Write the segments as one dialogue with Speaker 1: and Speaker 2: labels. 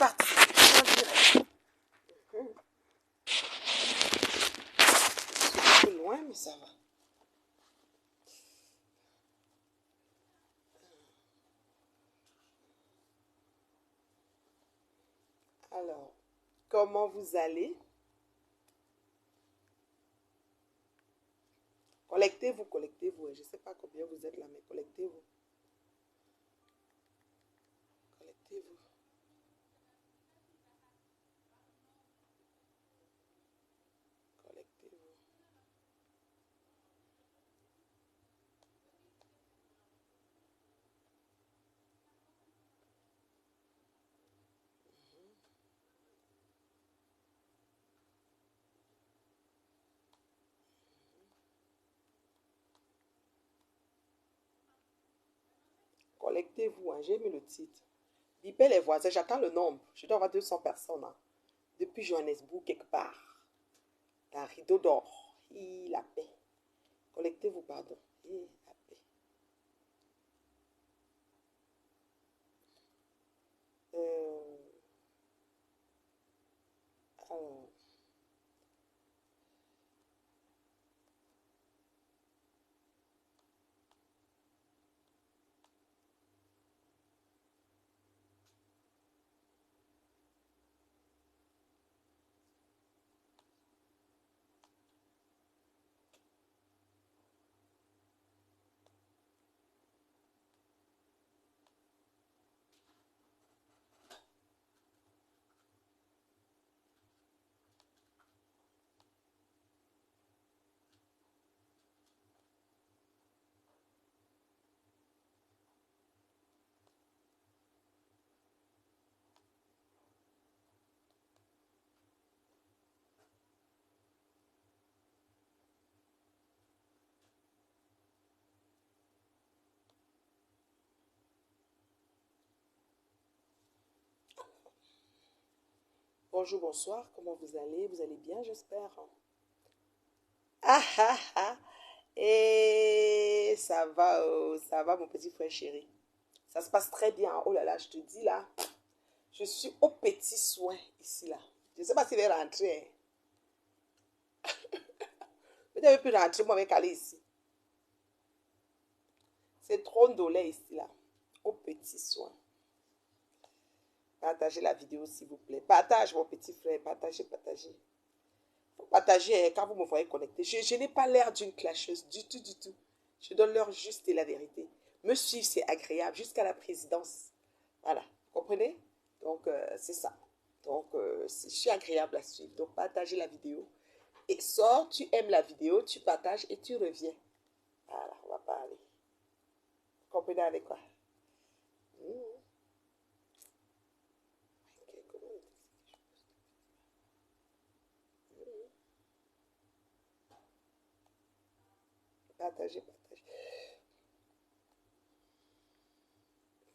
Speaker 1: parti. En direct. C'est un peu loin, mais ça va. Alors, comment vous allez? Collectez-vous, collectez-vous. Je ne sais pas combien vous êtes là, mais collectez-vous. Collectez-vous. Collectez-vous. Collectez-vous, hein. J'ai mis le titre. Bipez les voisins, j'attends le nombre. Je dois avoir 200 personnes. Hein. Depuis Johannesburg, quelque part. Un rideau d'or. La paix. Collectez-vous, pardon. La paix. Alors. Bonjour, bonsoir, comment vous allez? Vous allez bien, j'espère. Ah ah ah! Et ça va, mon petit frère chéri. Ça se passe très bien. Oh là là, je te dis là, je suis au petit soin ici là. Je ne sais pas s'il va rentrer. Peut-être qu'il peut rentrer, moi, avec aller ici. C'est trop ndolé ici là. Au petit soin. Partagez la vidéo, s'il vous plaît. Partage, mon petit frère. Partagez, partagez. Partagez quand vous me voyez connecté. Je n'ai pas l'air d'une clasheuse du tout, du tout. Je donne l'heure juste et la vérité. Me suivre, c'est agréable jusqu'à la présidence. Voilà, vous comprenez? Donc, c'est ça. Donc, je suis agréable à suivre. Donc, partagez la vidéo. Et sors, tu aimes la vidéo, tu partages et tu reviens. Voilà, on va parler. Vous comprenez avec quoi? Partagez, partagez.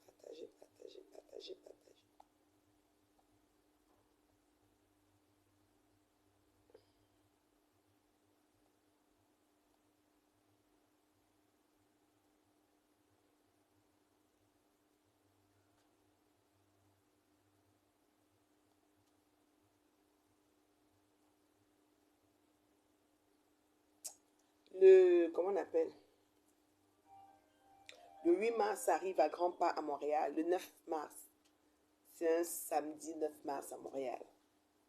Speaker 1: Partagez, partagez, partagez, partagez. Comment on appelle? Le 8 mars arrive à grands pas à Montréal. Le 9 mars, c'est un samedi 9 mars à Montréal.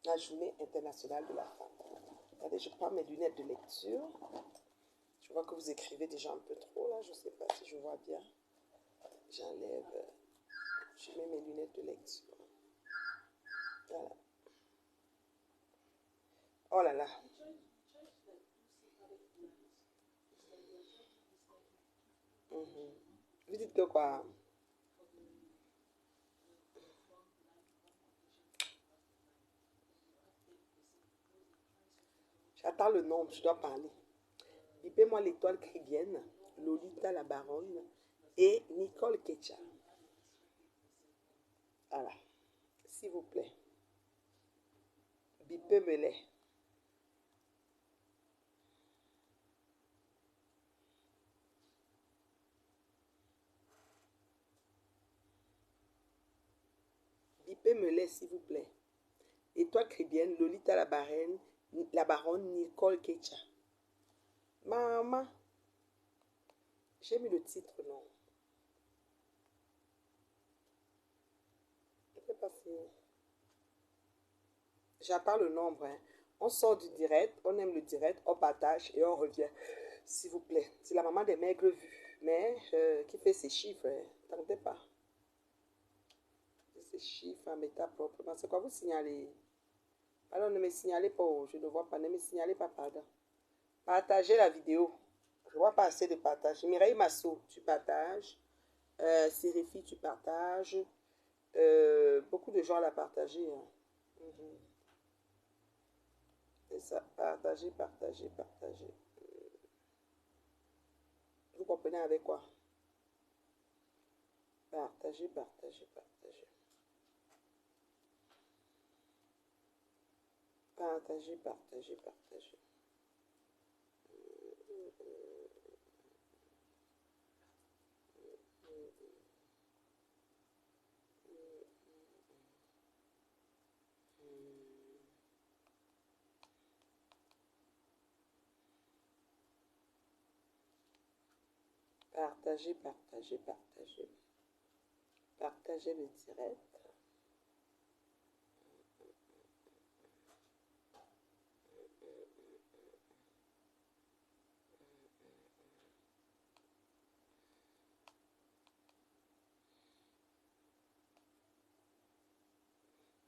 Speaker 1: La journée internationale de la femme. Attendez, je prends mes lunettes de lecture. Je vois que vous écrivez déjà un peu trop là. Je ne sais pas si je vois bien. J'enlève. Je mets mes lunettes de lecture. Voilà. Oh là là. Vous dites que quoi? J'attends le nombre, je dois parler. Bipez-moi l'étoile cribienne, Lolita la baronne et Nicole Ketcha. Voilà. S'il vous plaît. Bipez-me-les. paix me laisse, s'il vous plaît. Étoile chrétienne, Lolita la baronne Nicole Kecha. Maman, j'ai mis le titre, non. Je ne sais pas si... J'attends le nombre. Hein. On sort du direct, on aime le direct, on partage et on revient. S'il vous plaît. C'est la maman des maigres vues. Mais qui fait ses chiffres. Hein. Tentez pas. Ces chiffres en méta proprement. C'est quoi vous signalez? Alors ne me signalez pas. Je ne vois pas. Ne me signalez pas, pardon. Partagez la vidéo. Je ne vois pas assez de partage. Mireille Masso, tu partages. Séréphie, tu partages. Beaucoup de gens l'ont partagé. Hein. C'est ça. Partagez, partagez, partagez. Vous comprenez avec quoi? Partagez, partagez, partagez. Partagez, partagez, partagez. Partagez, partagez, partagez. Partagez le direct.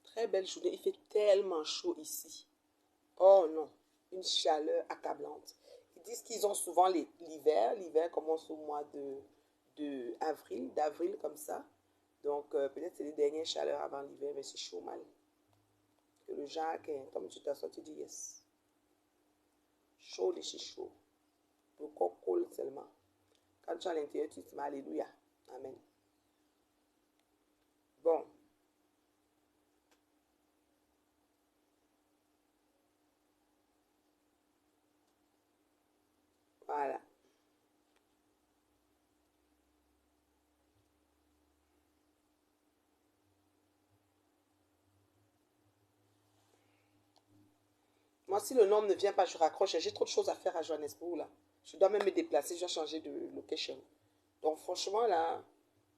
Speaker 1: Très belle journée. Il fait tellement chaud ici. Oh non, une chaleur accablante. Ils disent qu'ils ont souvent l'hiver. L'hiver commence au mois d'avril comme ça. Donc peut-être c'est les dernières chaleurs avant l'hiver, mais c'est chaud mal. Que le Jacques, comme tu t'assois, tu dis yes. Chaud de chez chaud. Le corps coule seulement. Quand tu es à l'intérieur, tu te mets alléluia. Amen. Bon. Voilà. Moi, si le nom ne vient pas, je raccroche. J'ai trop de choses à faire à Johannesburg, là. Je dois même me déplacer, je dois changer de location. Donc, franchement, là,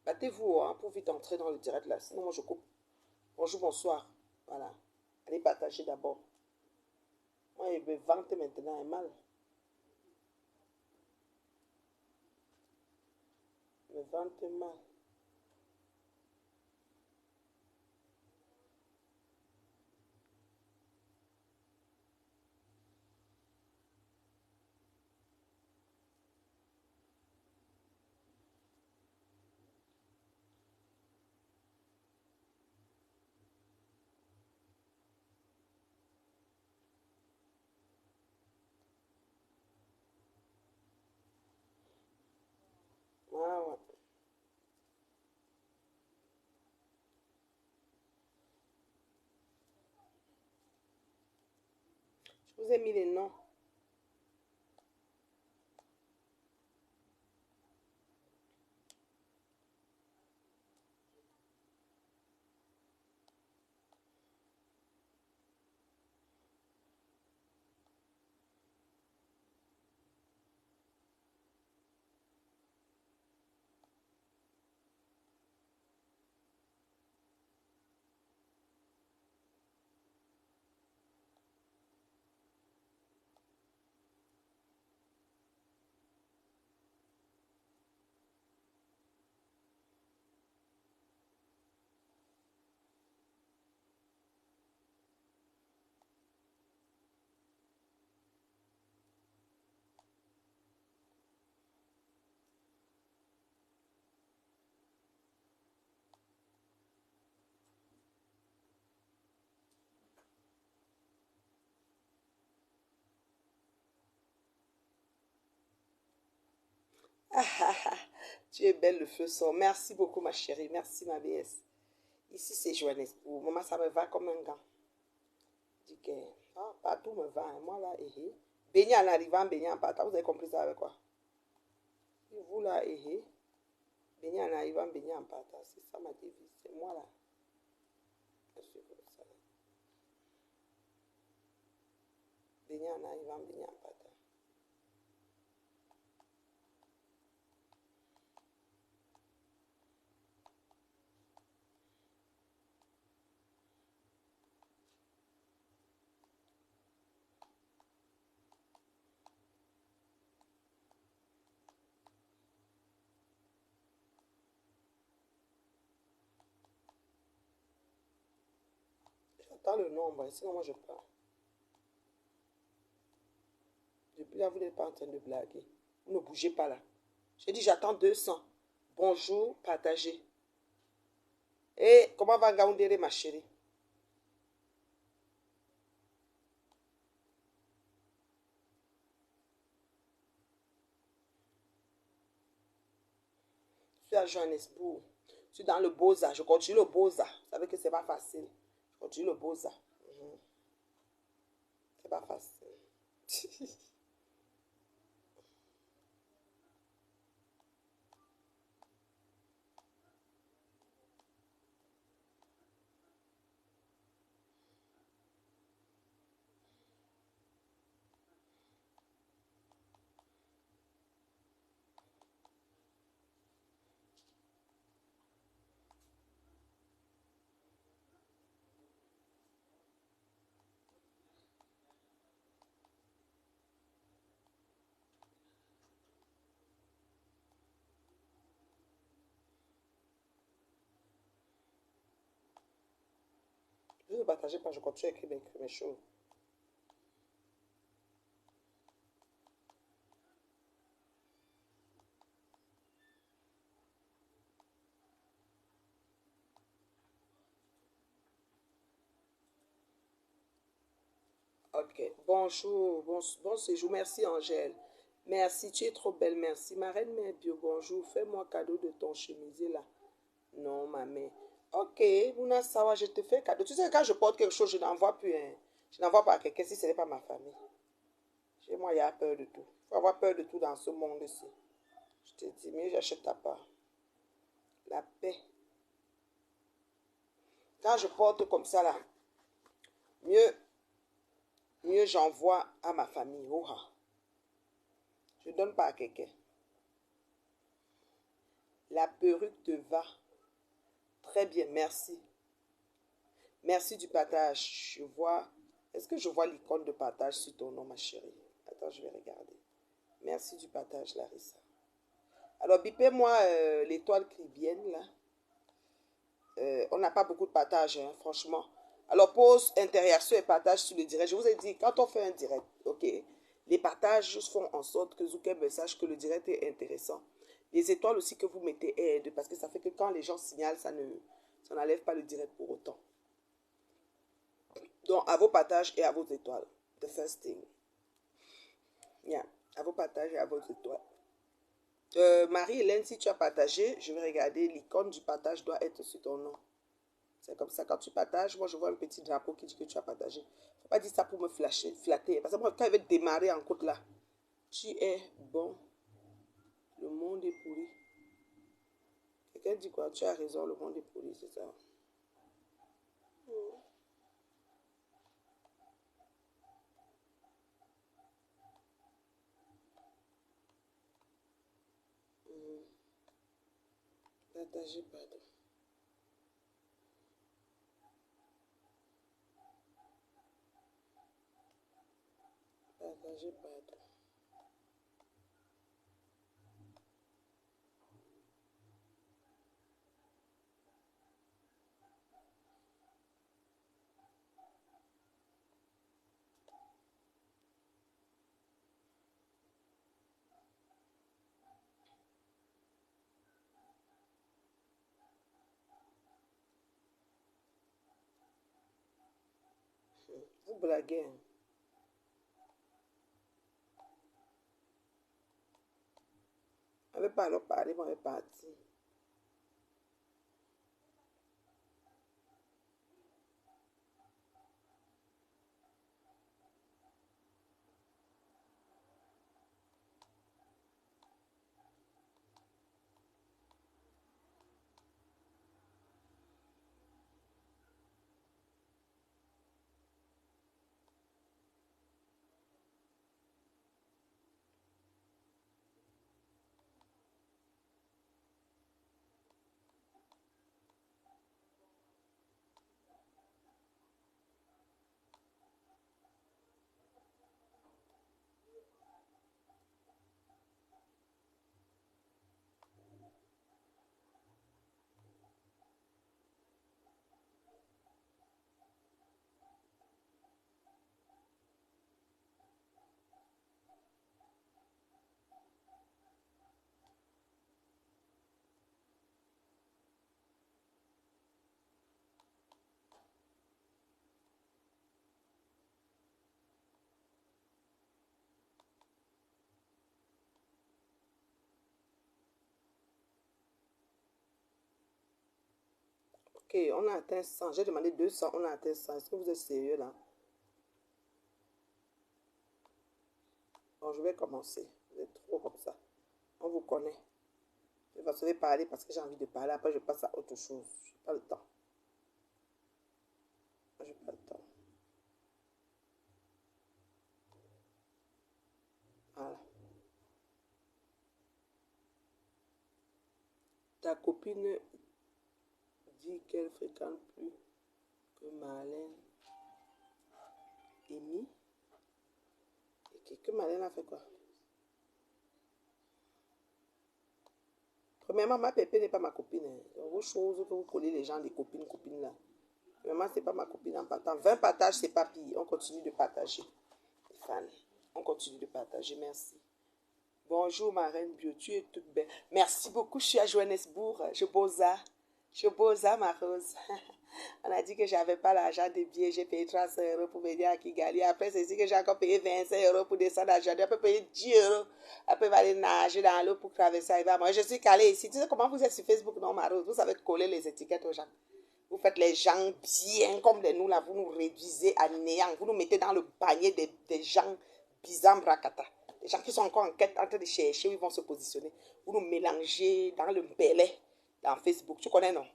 Speaker 1: battez-vous hein, pour vite entrer dans le direct, là. Sinon, moi, je coupe. Bonjour, bonsoir. Voilà. Allez partager d'abord. Moi, il me vante maintenant, un mal. Il me vante mal. Ah, ouais. Je vous ai mis les noms. Ah, ah, ah. Tu es belle, le feu sort. Merci beaucoup, ma chérie. Merci, ma BS. Ici, c'est Johannesburg. Maman, ça me va comme un gant. Je dis que ah, partout me va. Hein. Moi, là, Béni en arrivant, béni en partant. Vous avez compris ça avec quoi? Et vous, là, béni en arrivant, béni en partant. C'est ça ma devise. C'est moi, là. Beignet en arrivant, beignet en partant. J'attends le nombre, sinon moi je pars. Depuis là, vous n'êtes pas en train de blaguer. Vous ne bougez pas là. J'ai dit, j'attends 200. Bonjour, partagez. Et comment va Ngaoundéré, ma chérie? Je suis à Johannesburg. Je suis dans le Beaux-Arts. Je continue le Beaux-Arts. Vous savez que c'est pas facile. Je continue le Beaux-Arts. C'est pas facile. Je ne partageais pas, je continue à écrire mes choses. Ok, bonjour, bon séjour, merci Angèle. Merci, tu es trop belle, merci. Ma reine mère bio, bonjour, fais-moi cadeau de ton chemisier là. Non, ma mère. Ok, Mouna Sawa, je te fais cadeau. Tu sais, quand je porte quelque chose, je n'envoie plus. Hein. Je n'envoie pas à quelqu'un si ce n'est pas ma famille. Chez moi, il y a peur de tout. Il faut avoir peur de tout dans ce monde-ci. Je te dis, mieux j'achète ta part. La paix. Quand je porte comme ça là, mieux j'envoie à ma famille. Oha. Je ne donne pas à quelqu'un. La perruque te va. Très bien, merci. Merci du partage. Je vois. Est-ce que je vois l'icône de partage sur ton nom, ma chérie? Attends, je vais regarder. Merci du partage, Larissa. Alors, bipez-moi l'étoile qui vient là. On n'a pas beaucoup de partage, hein, franchement. Alors, pose interaction et partage sur le direct. Je vous ai dit, quand on fait un direct, ok, les partages font en sorte que Zuckerberg sache que le direct est intéressant. Les étoiles aussi que vous mettez aident, parce que ça fait que quand les gens signalent, ça n'enlève pas le direct pour autant. Donc, à vos partages et à vos étoiles. The first thing. Yeah. À vos partages et à vos étoiles. Marie-Hélène, si tu as partagé, je vais regarder. L'icône du partage doit être sur ton nom. C'est comme ça, quand tu partages, moi je vois un petit drapeau qui dit que tu as partagé. Faut pas dire ça pour me flatter. Parce que moi, quand il va démarrer en côte là, tu es bon. Le monde est pourri. Quelqu'un dit quoi? Tu as raison, le monde est pourri, c'est ça. Partagez, pardon. Partagez, pardon. Vous blaguez. Hein. On ne veut pas alors parler, mais on est parti. Ok, on a atteint 100. J'ai demandé 200, on a atteint 100. Est-ce que vous êtes sérieux là? Bon, je vais commencer. Vous êtes trop comme ça. On vous connaît. Je vais parler parce que j'ai envie de parler. Après, je passe à autre chose. Je n'ai pas le temps. Je n'ai pas le temps. Voilà. Ta copine dit qu'elle fréquente plus que Marlène. Amy. Et que Marlène a fait quoi? Premièrement, ma pépé n'est pas ma copine. Vos choses que vous collez les gens, les copines, copines là. Premièrement, ce n'est pas ma copine en partant. 20 partages, c'est pas pire. On continue de partager. Les fans. On continue de partager. Merci. Bonjour, ma reine bio. Tu es toute belle. Merci beaucoup. Je suis à Johannesburg. Je bosa. Je bosa, ma rose. On a dit que j'avais pas l'argent des billets. J'ai payé 300 € pour venir à Kigali. Après, c'est ici que j'ai encore payé 25 € pour descendre à Jordan. Après, payer 10 €. Après, il va aller nager dans l'eau pour traverser. Moi, je suis calée ici. Tu sais comment vous êtes sur Facebook, non, ma rose? Vous savez coller les étiquettes aux gens. Vous faites les gens bien comme de nous, là. Vous nous réduisez à néant. Vous nous mettez dans le panier des gens bizarres, bracata. Les gens qui sont encore en quête, en train de chercher où ils vont se positionner. Vous nous mélangez dans le belay, dans Facebook. Tu connais, non?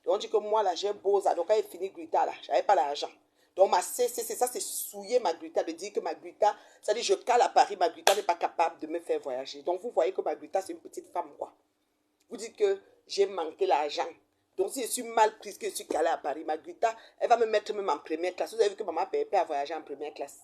Speaker 1: Donc, on dit que moi, là, j'ai beau ça. Donc, quand il finit Gluta, là, j'avais pas l'argent. Donc, ma CC, c'est ça, c'est souiller ma Gluta, de dire que ma Gluta, ça dit, je cale à Paris, ma Gluta n'est pas capable de me faire voyager. Donc, vous voyez que ma Gluta, c'est une petite femme, quoi. Vous dites que j'ai manqué l'argent. Donc, si je suis mal prise, que je suis calée à Paris, ma Gluta, elle va me mettre même en première classe. Vous avez vu que maman Pépé a voyagé en première classe.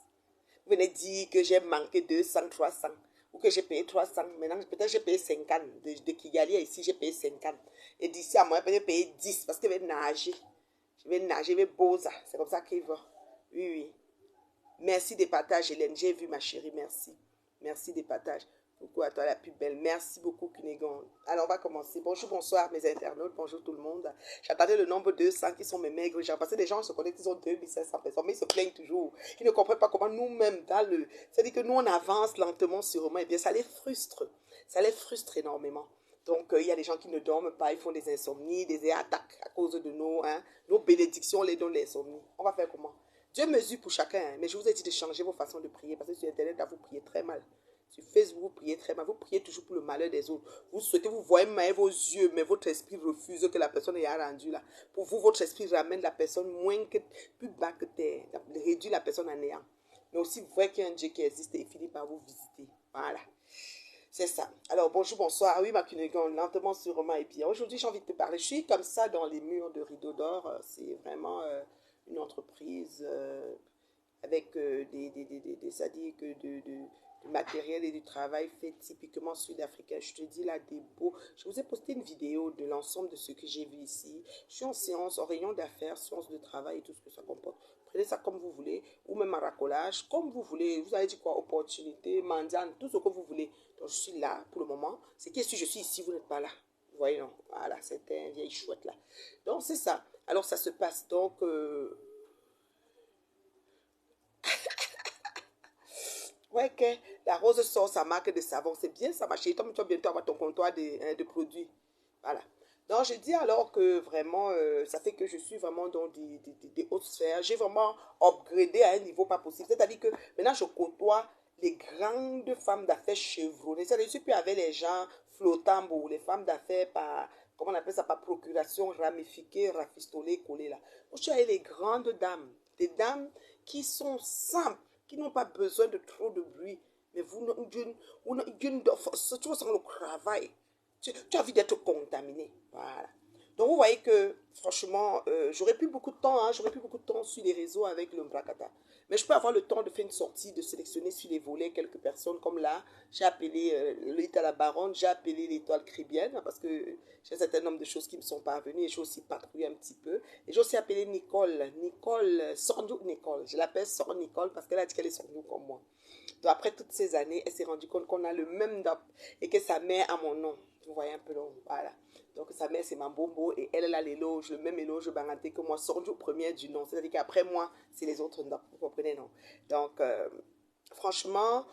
Speaker 1: Vous venez dire que j'ai manqué 200, 300, ou que j'ai payé 300. Maintenant, peut-être j'ai payé 50. De Kigali à ici, j'ai payé 50. Et d'ici à moi, je vais payer 10 parce que je vais nager. Je vais nager, je vais bosa. C'est comme ça qu'il va. Oui, oui. Merci des partages, Hélène. J'ai vu ma chérie, merci. Merci des partages. Coucou à toi la plus belle. Merci beaucoup, Kunégon. Alors, on va commencer. Bonjour, bonsoir, mes internautes. Bonjour tout le monde. J'attendais le nombre de 200 qui sont mes maigres gens. Parce que les gens se connaissent, ils ont 2500 personnes. Mais ils se plaignent toujours. Ils ne comprennent pas comment nous-mêmes, dans le... C'est-à-dire que nous, on avance lentement, sûrement. Et bien, ça les frustre. Ça les frustre énormément. Donc, il y a des gens qui ne dorment pas. Ils font des insomnies, des attaques à cause de nos bénédictions. On les donne l'insomnie. On va faire comment? Dieu mesure pour chacun, hein, mais je vous ai dit de changer vos façons de prier parce que sur Internet, là, vous priez très mal. Sur Facebook, vous priez très mal. Vous priez toujours pour le malheur des autres. Vous souhaitez, vous voyez mal vos yeux, mais votre esprit refuse que la personne ait rendu là. Pour vous, votre esprit ramène la personne plus bas que terre. Réduit la personne à néant. Mais aussi, vous voyez qu'il y a un Dieu qui existe et il finit par vous visiter. Voilà. C'est ça. Alors, bonjour, bonsoir. Oui, ma Kunégon, lentement, sûrement et bien. Aujourd'hui, j'ai envie de te parler. Je suis comme ça dans les murs de Rideau d'Or. C'est vraiment une entreprise avec c'est-à-dire que du matériel et du travail fait typiquement sud-africain. Je te dis là, des beaux... Je vous ai posté une vidéo de l'ensemble de ce que j'ai vu ici. Je suis en séance, en réunion d'affaires, séance de travail et tout ce que ça comporte. Prenez ça comme vous voulez, ou même en racolage, comme vous voulez. Vous avez dit quoi? Opportunité, mendiant, tout ce que vous voulez. Donc, je suis là pour le moment. C'est que si je suis ici, vous n'êtes pas là. Vous voyez, non? Voilà, c'était un vieille chouette là. Donc, c'est ça. Alors, ça se passe. Donc, ouais, que la rose sort sa marque de savon. C'est bien ça, ma chérie. Toi, tu vas bientôt avoir ton comptoir de produits. Voilà. Donc, je dis alors que vraiment, ça fait que je suis vraiment dans des hautes sphères. J'ai vraiment upgradé à un niveau pas possible. C'est-à-dire que maintenant, je côtoie les grandes femmes d'affaires chevronnées. C'est-à-dire que je ne suis plus avec les gens flottants ou les femmes d'affaires par, comment on appelle ça, par procuration ramifiée, rafistolée, collée là. Moi, je suis avec les grandes dames. Des dames qui sont simples, qui n'ont pas besoin de trop de bruit. Mais tu ressens le travail. Tu as envie d'être contaminé. Voilà. Donc, vous voyez que, franchement, j'aurais plus beaucoup de temps. Hein, j'aurais plus beaucoup de temps sur les réseaux avec le Mbrakata. Mais je peux avoir le temps de faire une sortie, de sélectionner sur les volets quelques personnes. Comme là, j'ai appelé l'étoile la Baronne, j'ai appelé l'étoile Cribienne, parce que j'ai un certain nombre de choses qui me sont parvenues. Et j'ai aussi patrouillé un petit peu. Et j'ai aussi appelé Nicole. Nicole, Sornou Nicole. Je l'appelle Sor Nicole parce qu'elle a dit qu'elle est Sornou comme moi. Donc, après toutes ces années, elle s'est rendue compte qu'on a le même DAP et que sa mère a mon nom. Vous voyez un peu long, voilà. Donc, sa mère, c'est ma bombo et elle a l'éloge, le même éloge baranté que moi, Sordiou première du nom. C'est-à-dire qu'après moi, c'est les autres DAP, vous comprenez, non? Donc, Franchement,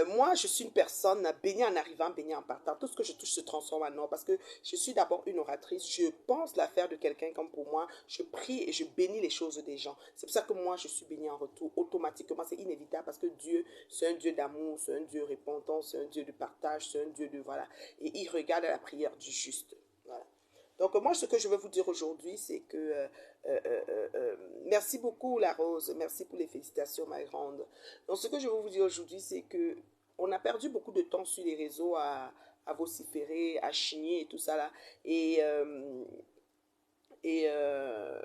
Speaker 1: moi, je suis une personne bénie en arrivant, bénie en partant. Tout ce que je touche se transforme en or parce que je suis d'abord une oratrice. Je pense l'affaire de quelqu'un comme pour moi. Je prie et je bénis les choses des gens. C'est pour ça que moi, je suis bénie en retour automatiquement. C'est inévitable parce que Dieu, c'est un Dieu d'amour, c'est un Dieu répondant, c'est un Dieu de partage, c'est un Dieu de voilà. Et il regarde à la prière du juste. Voilà. Donc moi, ce que je veux vous dire aujourd'hui, c'est que merci beaucoup, la Rose. Merci pour les félicitations, ma grande. Donc ce que je veux vous dire aujourd'hui, c'est que on a perdu beaucoup de temps sur les réseaux à vociférer, à chigner et tout ça là. Et, euh, et, euh,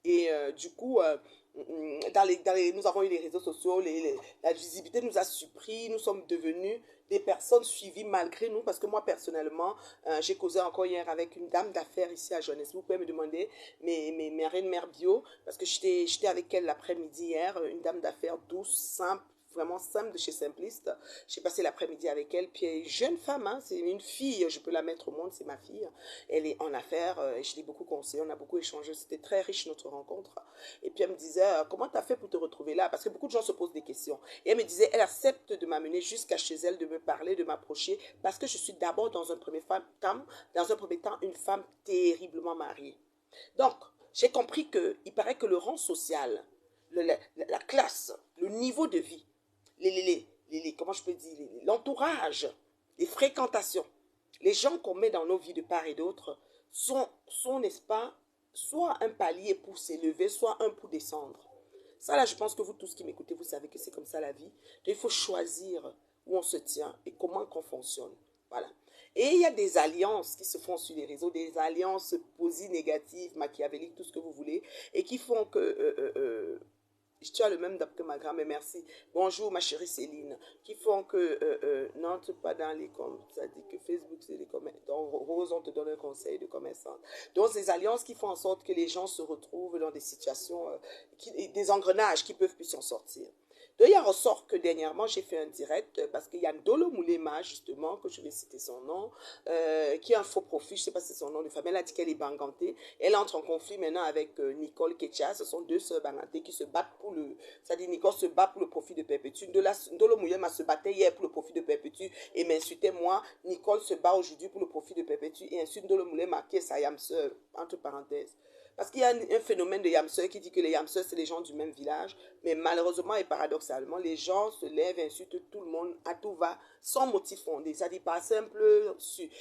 Speaker 1: euh, du coup, nous avons eu les réseaux sociaux, la visibilité nous a surpris, nous sommes devenus des personnes suivies malgré nous, parce que moi personnellement, j'ai causé encore hier avec une dame d'affaires ici à Johannesburg. Vous pouvez me demander mes reines mères bio, parce que j'étais avec elle l'après-midi hier, une dame d'affaires douce, simple, vraiment simple de chez Simpliste. J'ai passé l'après-midi avec elle, puis elle est jeune femme, hein, c'est une fille, je peux la mettre au monde, c'est ma fille. Elle est en affaires, et je l'ai beaucoup conseillé, on a beaucoup échangé, c'était très riche notre rencontre. Et puis elle me disait, comment tu as fait pour te retrouver là? Parce que beaucoup de gens se posent des questions. Et elle me disait, elle accepte de m'amener jusqu'à chez elle, de me parler, de m'approcher, parce que je suis d'abord dans un premier temps, une femme terriblement mariée. Donc, j'ai compris qu'il paraît que le rang social, la classe, le niveau de vie, comment je peux dire, l'entourage, les fréquentations, les gens qu'on met dans nos vies de part et d'autre n'est-ce pas, soit un palier pour s'élever, soit un pour descendre. Ça, là, je pense que vous tous qui m'écoutez, vous savez que c'est comme ça la vie. Donc, il faut choisir où on se tient et comment qu'on fonctionne. Voilà. Et il y a des alliances qui se font sur les réseaux, des alliances positives, négatives, machiavéliques, tout ce que vous voulez, et qui font que tu as le même date que ma grand-mère, merci. Bonjour, ma chérie Céline. Qui font que n'entre pas dans les comptes. Ça dit que Facebook, c'est les commerçants. Donc, Rose, on te donne un conseil de commerçant. Donc, ces alliances qui font en sorte que les gens se retrouvent dans des situations, des engrenages qui peuvent plus s'en sortir. Donc, il ressort que dernièrement, j'ai fait un direct parce qu'il y a Ndolo Moulema, justement, que je vais citer son nom, qui est un faux profil, je ne sais pas si c'est son nom de famille. Elle a dit qu'elle est bangantée. Elle entre en conflit maintenant avec Nicole Ketcha. Ce sont deux sœurs bangantées qui se battent pour le. C'est-à-dire, Nicole se bat pour le profit de Perpétue. Ndolo Moulema se battait hier pour le profit de Perpétue et m'insultait moi. Nicole se bat aujourd'hui pour le profit de Perpétue et insulte Ndolo Moulema qui est sa yam sœur, entre parenthèses. Parce qu'il y a un phénomène de yamseurs qui dit que les yamseurs, c'est les gens du même village. Mais malheureusement et paradoxalement, les gens se lèvent et insultent tout le monde à tout va, sans motif fondé. C'est-à-dire par simple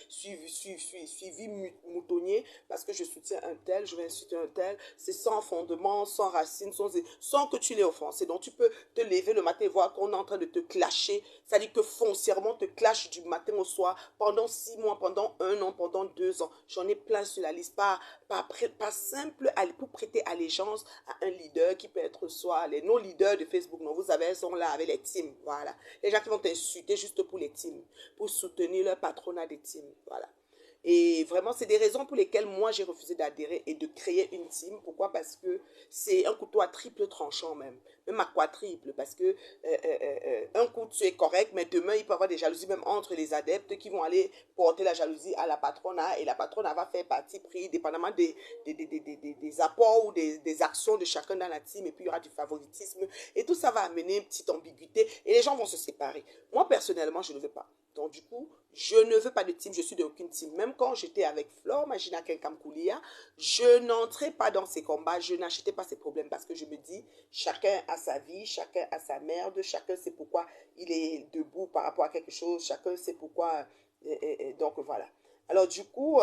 Speaker 1: suivi moutonnier, parce que je soutiens un tel, je vais insulter un tel. C'est sans fondement, sans racine, sans que tu l'aies offensé. Donc tu peux te lever le matin et voir qu'on est en train de te clasher. C'est-à-dire que foncièrement, on te clash du matin au soir pendant 6 mois, pendant 1 an, pendant 2 ans. J'en ai plein sur la liste. Pas simple pour prêter allégeance à un leader qui peut être soit les non-leaders de Facebook. Non, vous savez, elles sont là avec les teams. Voilà. Les gens qui vont t'insulter juste pour les teams, pour soutenir leur patronat des teams. Voilà. Et vraiment, c'est des raisons pour lesquelles moi, j'ai refusé d'adhérer et de créer une team. Pourquoi? Parce que c'est un couteau à triple tranchant même à quadruple. Parce que un coup, tu es correct, mais demain, il peut y avoir des jalousies même entre les adeptes qui vont aller porter la jalousie à la patronat. Et la patronat va faire partie pris, dépendamment des apports ou des actions de chacun dans la team. Et puis, il y aura du favoritisme. Et tout ça va amener une petite ambiguïté. Et les gens vont se séparer. Moi, personnellement, je ne veux pas. Donc, du coup, je ne veux pas de team, je suis d'aucune team. Même quand j'étais avec Flore, Magina Kenkam-Koulia, je n'entrais pas dans ces combats, je n'achetais pas ces problèmes parce que je me dis, chacun a sa vie, chacun a sa merde, chacun sait pourquoi il est debout par rapport à quelque chose, chacun sait pourquoi. Donc, voilà. Alors, du coup,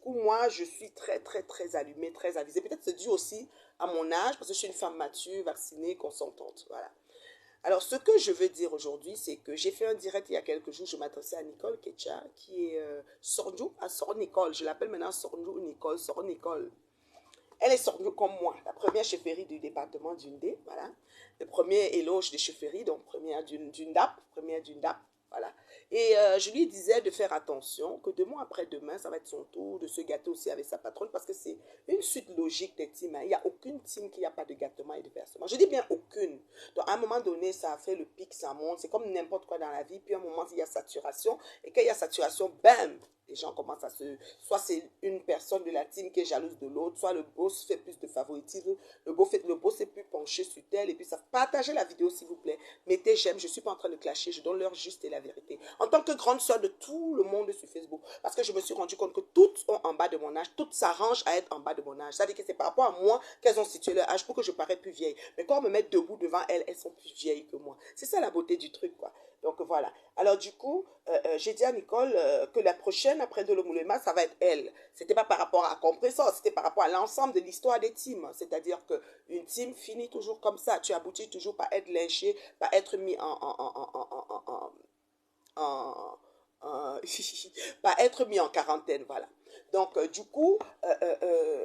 Speaker 1: moi, je suis très, très, très allumée, très avisée. Peut-être c'est dû aussi à mon âge, parce que je suis une femme mature, vaccinée, consentante. Voilà. Alors, ce que je veux dire aujourd'hui, c'est que j'ai fait un direct il y a quelques jours. Je m'adressais à Nicole Ketcha, qui est Sordiou, à Sor Nicole. Je l'appelle maintenant Sordiou Nicole, Sor Nicole. Elle est Sordiou comme moi, la première chefferie du département d'Undé, voilà. Le premier éloge de chefferie, donc première d'une DAP, voilà. Et je lui disais de faire attention, que demain après-demain, ça va être son tour de se gâter aussi avec sa patronne, parce que c'est une suite logique des teams. Hein. Il n'y a aucune team qui n'a pas de gâtement et de versement. Je dis bien aucune. Donc à un moment donné, ça a fait le pic, ça monte. C'est comme n'importe quoi dans la vie. Puis à un moment, il y a saturation. Et quand il y a saturation, bam, Les gens commencent à se... Soit c'est une personne de la team qui est jalouse de l'autre, soit le boss fait plus de favoritisme, le boss est plus penché sur tel, et puis ça. Partagez la vidéo s'il vous plaît. Mettez j'aime, je ne suis pas en train de clasher, je donne l'heure juste et la vérité. En tant que grande sœur de tout le monde sur Facebook, parce que je me suis rendu compte que toutes sont en bas de mon âge, toutes s'arrangent à être en bas de mon âge. Ça veut dire que c'est par rapport à moi qu'elles ont situé leur âge pour que je paraisse plus vieille. Mais quand on me met debout devant elles, elles sont plus vieilles que moi. C'est ça la beauté du truc, quoi. Donc voilà. Alors du coup, j'ai dit à Nicole que la prochaine après Dolomoulema, ça va être elle. C'était pas par rapport à Compressor, c'était par rapport à l'ensemble de l'histoire des teams. C'est-à-dire qu'une team finit toujours comme ça. Tu aboutis toujours par être lynché, par être mis en pas être mis en quarantaine, voilà. Donc, du coup,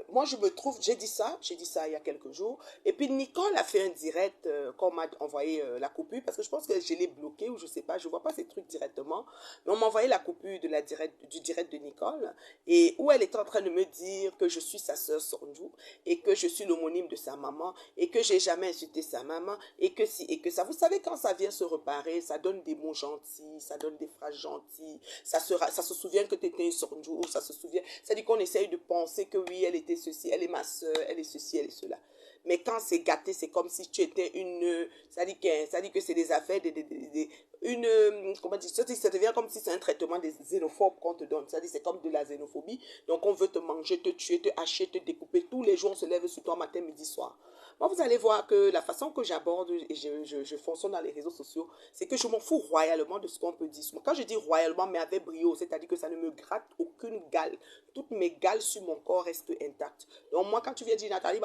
Speaker 1: moi, je me trouve, j'ai dit ça il y a quelques jours, et puis Nicole a fait un direct quand on m'a envoyé la coupure, parce que je pense que je l'ai bloqué, ou je sais pas, je vois pas ces trucs directement, mais on m'a envoyé la coupure de du direct de Nicole, et où elle était en train de me dire que je suis sa sœur Sonjou, et que je suis l'homonyme de sa maman, et que j'ai jamais insulté sa maman, et que si, et que ça. Vous savez, quand ça vient se reparer, ça donne des mots gentils, ça donne des phrases gentilles, ça se souvient que tu étais une Sonjou, ça se souvient, ça dit qu'on essaye de penser que oui, elle était ceci, elle est ma soeur, elle est ceci, elle est cela. Mais quand c'est gâté, c'est comme si tu étais une... Ça dit que c'est des affaires, comment dire, ça devient comme si c'est un traitement des xénophobes qu'on te donne. Ça dit c'est comme de la xénophobie. Donc on veut te manger, te tuer, te hacher, te découper. Tous les jours, on se lève sur toi matin, midi, soir. Moi, vous allez voir que la façon que j'aborde et je fonctionne dans les réseaux sociaux, c'est que je m'en fous royalement de ce qu'on peut dire. Quand je dis royalement, mais avec brio, c'est-à-dire que ça ne me gratte aucune gale. Toutes mes gales sur mon corps restent intactes. Donc moi, quand tu viens dire Nathalie,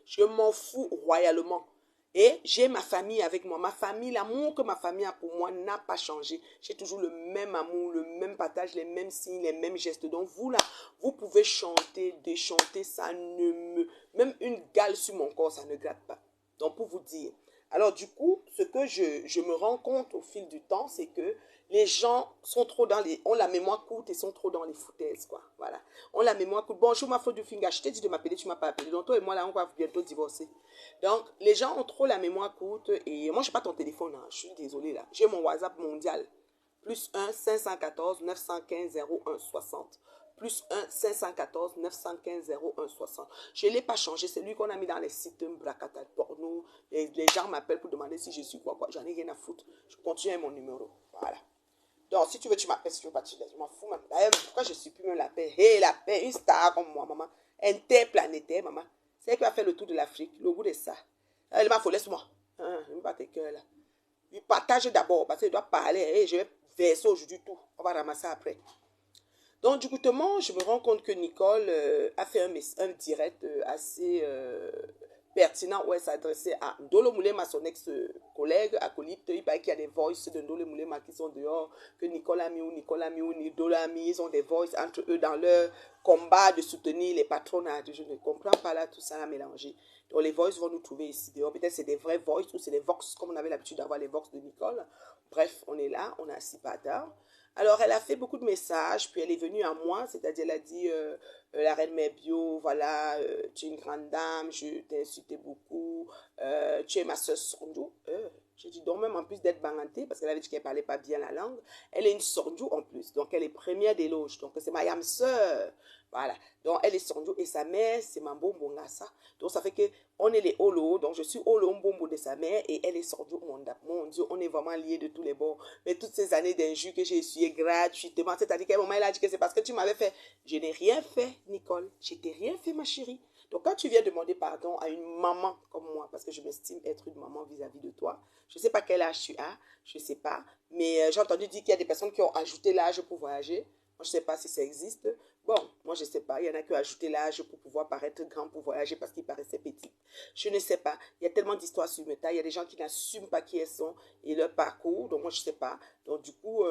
Speaker 1: je m'en fous royalement. Et j'ai ma famille avec moi. Ma famille, l'amour que ma famille a pour moi n'a pas changé. J'ai toujours le même amour, le même partage, les mêmes signes, les mêmes gestes. Donc vous là, vous pouvez chanter, déchanter, ça ne me... Même une gale sur mon corps, ça ne gratte pas. Donc pour vous dire. Alors du coup, ce que je me rends compte au fil du temps, c'est que les gens sont trop dans les... ont la mémoire courte et sont trop dans les foutaises, quoi. Voilà. On la mémoire courte. Bonjour ma faute du finger. Je t'ai dit de m'appeler, tu m'as pas appelé. Donc toi et moi là, on va bientôt divorcer. Donc les gens ont trop la mémoire courte et moi je n'ai pas ton téléphone, hein. Je suis désolée là. J'ai mon WhatsApp mondial. Plus 1 514 915 01 60. Plus 1 514 915 01 60. Je ne l'ai pas changé. C'est lui qu'on a mis dans les sites Bracata porno. Les gens m'appellent pour demander si je suis quoi. J'en ai rien à foutre. Je continue avec mon numéro. Voilà. Donc, si tu veux, tu m'appelles. Si tu veux pas, tu laisses. Je m'en fous. D'ailleurs, pourquoi je suis plus même la paix? Hé, la paix, une star comme moi, maman. Interplanétaire, maman. C'est elle qui a fait le tour de l'Afrique. Le goût de ça. Elle m'a fait, laisse-moi. Hein, je ne pas tes cœurs là. Il partage d'abord parce qu'il doit parler. Et je vais verser aujourd'hui tout. On va ramasser après. Donc, du coup, je me rends compte que Nicole a fait un direct assez pertinent où elle s'adressait à Ndolo Moulema, son ex-collègue, acolyte. Il paraît qu'il y a des voices de Ndolo Moulema qui sont dehors, que Nicole a mis ou Ndolo a mis. Ils ont des voices entre eux dans leur combat de soutenir les patronats. Je ne comprends pas là tout ça à mélanger. Donc, les voices vont nous trouver ici dehors. Peut-être c'est des vrais voices ou c'est des vox, comme on avait l'habitude d'avoir les vox de Nicole. Bref, on est là, on est assis par terre. Alors, elle a fait beaucoup de messages, puis elle est venue à moi, c'est-à-dire elle a dit, la reine Merbio, voilà, tu es une grande dame, je t'ai insulté beaucoup, tu es ma soeur Sondou. J'ai dit, donc même en plus d'être bangantée, parce qu'elle avait dit qu'elle ne parlait pas bien la langue, elle est une Sondou en plus, donc elle est première des loges, donc c'est ma yam sœur. Voilà, donc elle est Sondou et sa mère, c'est Mambo Mbongasa. Donc ça fait que on est les Olo, donc je suis Olo Mbombo de sa mère et elle est Sondou Mondap. Mon Dieu, on est vraiment liés de tous les bords. Mais toutes ces années d'injures que j'ai essuyées gratuitement, c'est-à-dire qu'à un moment, elle a dit que c'est parce que tu m'avais fait. Je n'ai rien fait, Nicole. Je t'ai rien fait, ma chérie. Donc, quand tu viens demander pardon à une maman comme moi, parce que je m'estime être une maman vis-à-vis de toi, je ne sais pas quel âge tu as, je ne sais pas, mais j'ai entendu dire qu'il y a des personnes qui ont ajouté l'âge pour voyager. Moi, je ne sais pas si ça existe. Bon, moi, je ne sais pas. Il y en a qui ont ajouté l'âge pour pouvoir paraître grand pour voyager parce qu'ils paraissaient petits. Je ne sais pas. Il y a tellement d'histoires sur Meta. Il y a des gens qui n'assument pas qui elles sont et leur parcours. Donc, moi, je ne sais pas. Donc, du coup,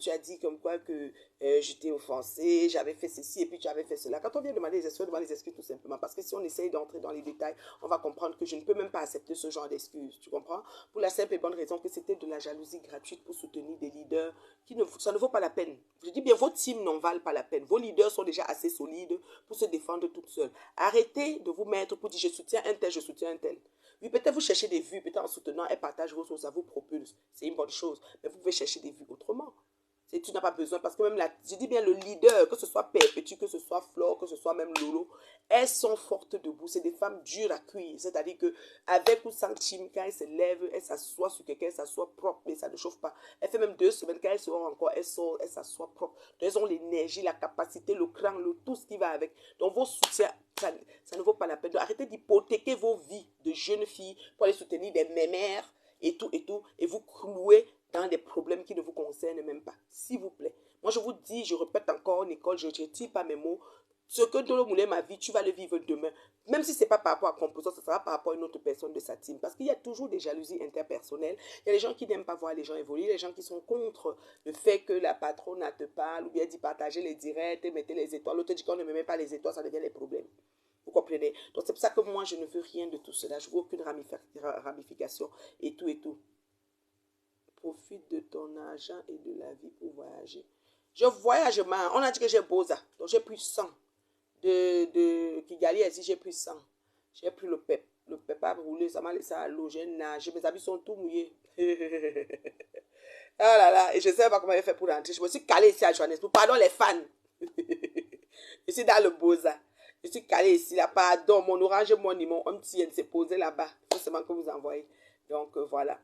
Speaker 1: tu as dit comme quoi que je t'ai offensé, j'avais fait ceci et puis tu avais fait cela. Quand on vient demander les excuses, on demande les excuses tout simplement. Parce que si on essaye d'entrer dans les détails, on va comprendre que je ne peux même pas accepter ce genre d'excuses. Tu comprends? Pour la simple et bonne raison que c'était de la jalousie gratuite pour soutenir des leaders ça ne vaut pas la peine. Je dis bien, vos teams n'en valent pas la peine. Vos leaders sont déjà assez solides pour se défendre toutes seules. Arrêtez de vous mettre pour dire je soutiens un tel, je soutiens un tel. Oui, peut-être vous cherchez des vues, peut-être en soutenant, elle partage vos choses, ça vous propulse. C'est une bonne chose. Mais vous pouvez chercher des vues autrement. Tu n'as pas besoin, parce que même je dis bien le leader, que ce soit Perpétue, que ce soit Flore, que ce soit même Lolo, elles sont fortes debout. C'est des femmes dures à cuire. C'est-à-dire que avec ou sans team, quand elles se lèvent, elles s'assoient sur quelqu'un, elles s'assoient propre, mais ça ne chauffe pas. Elle fait même 2 semaines, quand elles seront encore, elles sortent, elles s'assoient propre. Donc, elles ont l'énergie, la capacité, le cran, tout ce qui va avec. Donc vos soutiens, ça ne vaut pas la peine. Donc, arrêtez d'hypothéquer vos vies de jeunes filles pour aller soutenir des mémères et tout, et vous clouer dans des problèmes qui ne vous concernent même pas. S'il vous plaît. Moi, je vous dis, je répète encore, Nicole, je ne retire pas mes mots. Ce que Dolo Moulin m'a vu, tu vas le vivre demain. Même si ce n'est pas par rapport à Composant, ce sera par rapport à une autre personne de sa team. Parce qu'il y a toujours des jalousies interpersonnelles. Il y a des gens qui n'aiment pas voir les gens évoluer, les gens qui sont contre le fait que la patronne te parle, ou bien dit partager les directs, mettez les étoiles. L'autre dit qu'on ne met même pas les étoiles, ça devient des problèmes. Vous comprenez? Donc c'est pour ça que moi, je ne veux rien de tout cela. Je ne veux aucune ramification et tout et tout. Profite de ton argent et de la vie pour voyager. Je voyage, on a dit que j'ai Boza. Donc j'ai pris 100. De Kigali, ici, j'ai pris 100. J'ai pris le PEP. Le PEP a brûlé, ça m'a laissé à l'eau. J'ai nagé, mes habits sont tout mouillés. Ah là là, et je ne sais pas comment j'ai fait pour rentrer. Je me suis calé ici à Johannesburg. Pardon les fans. Je suis dans le Boza. Je suis calé ici, là. Pardon, mon orange et mon limon, un petit s'est posé là-bas. Il faut seulement que vous envoyez. Donc voilà.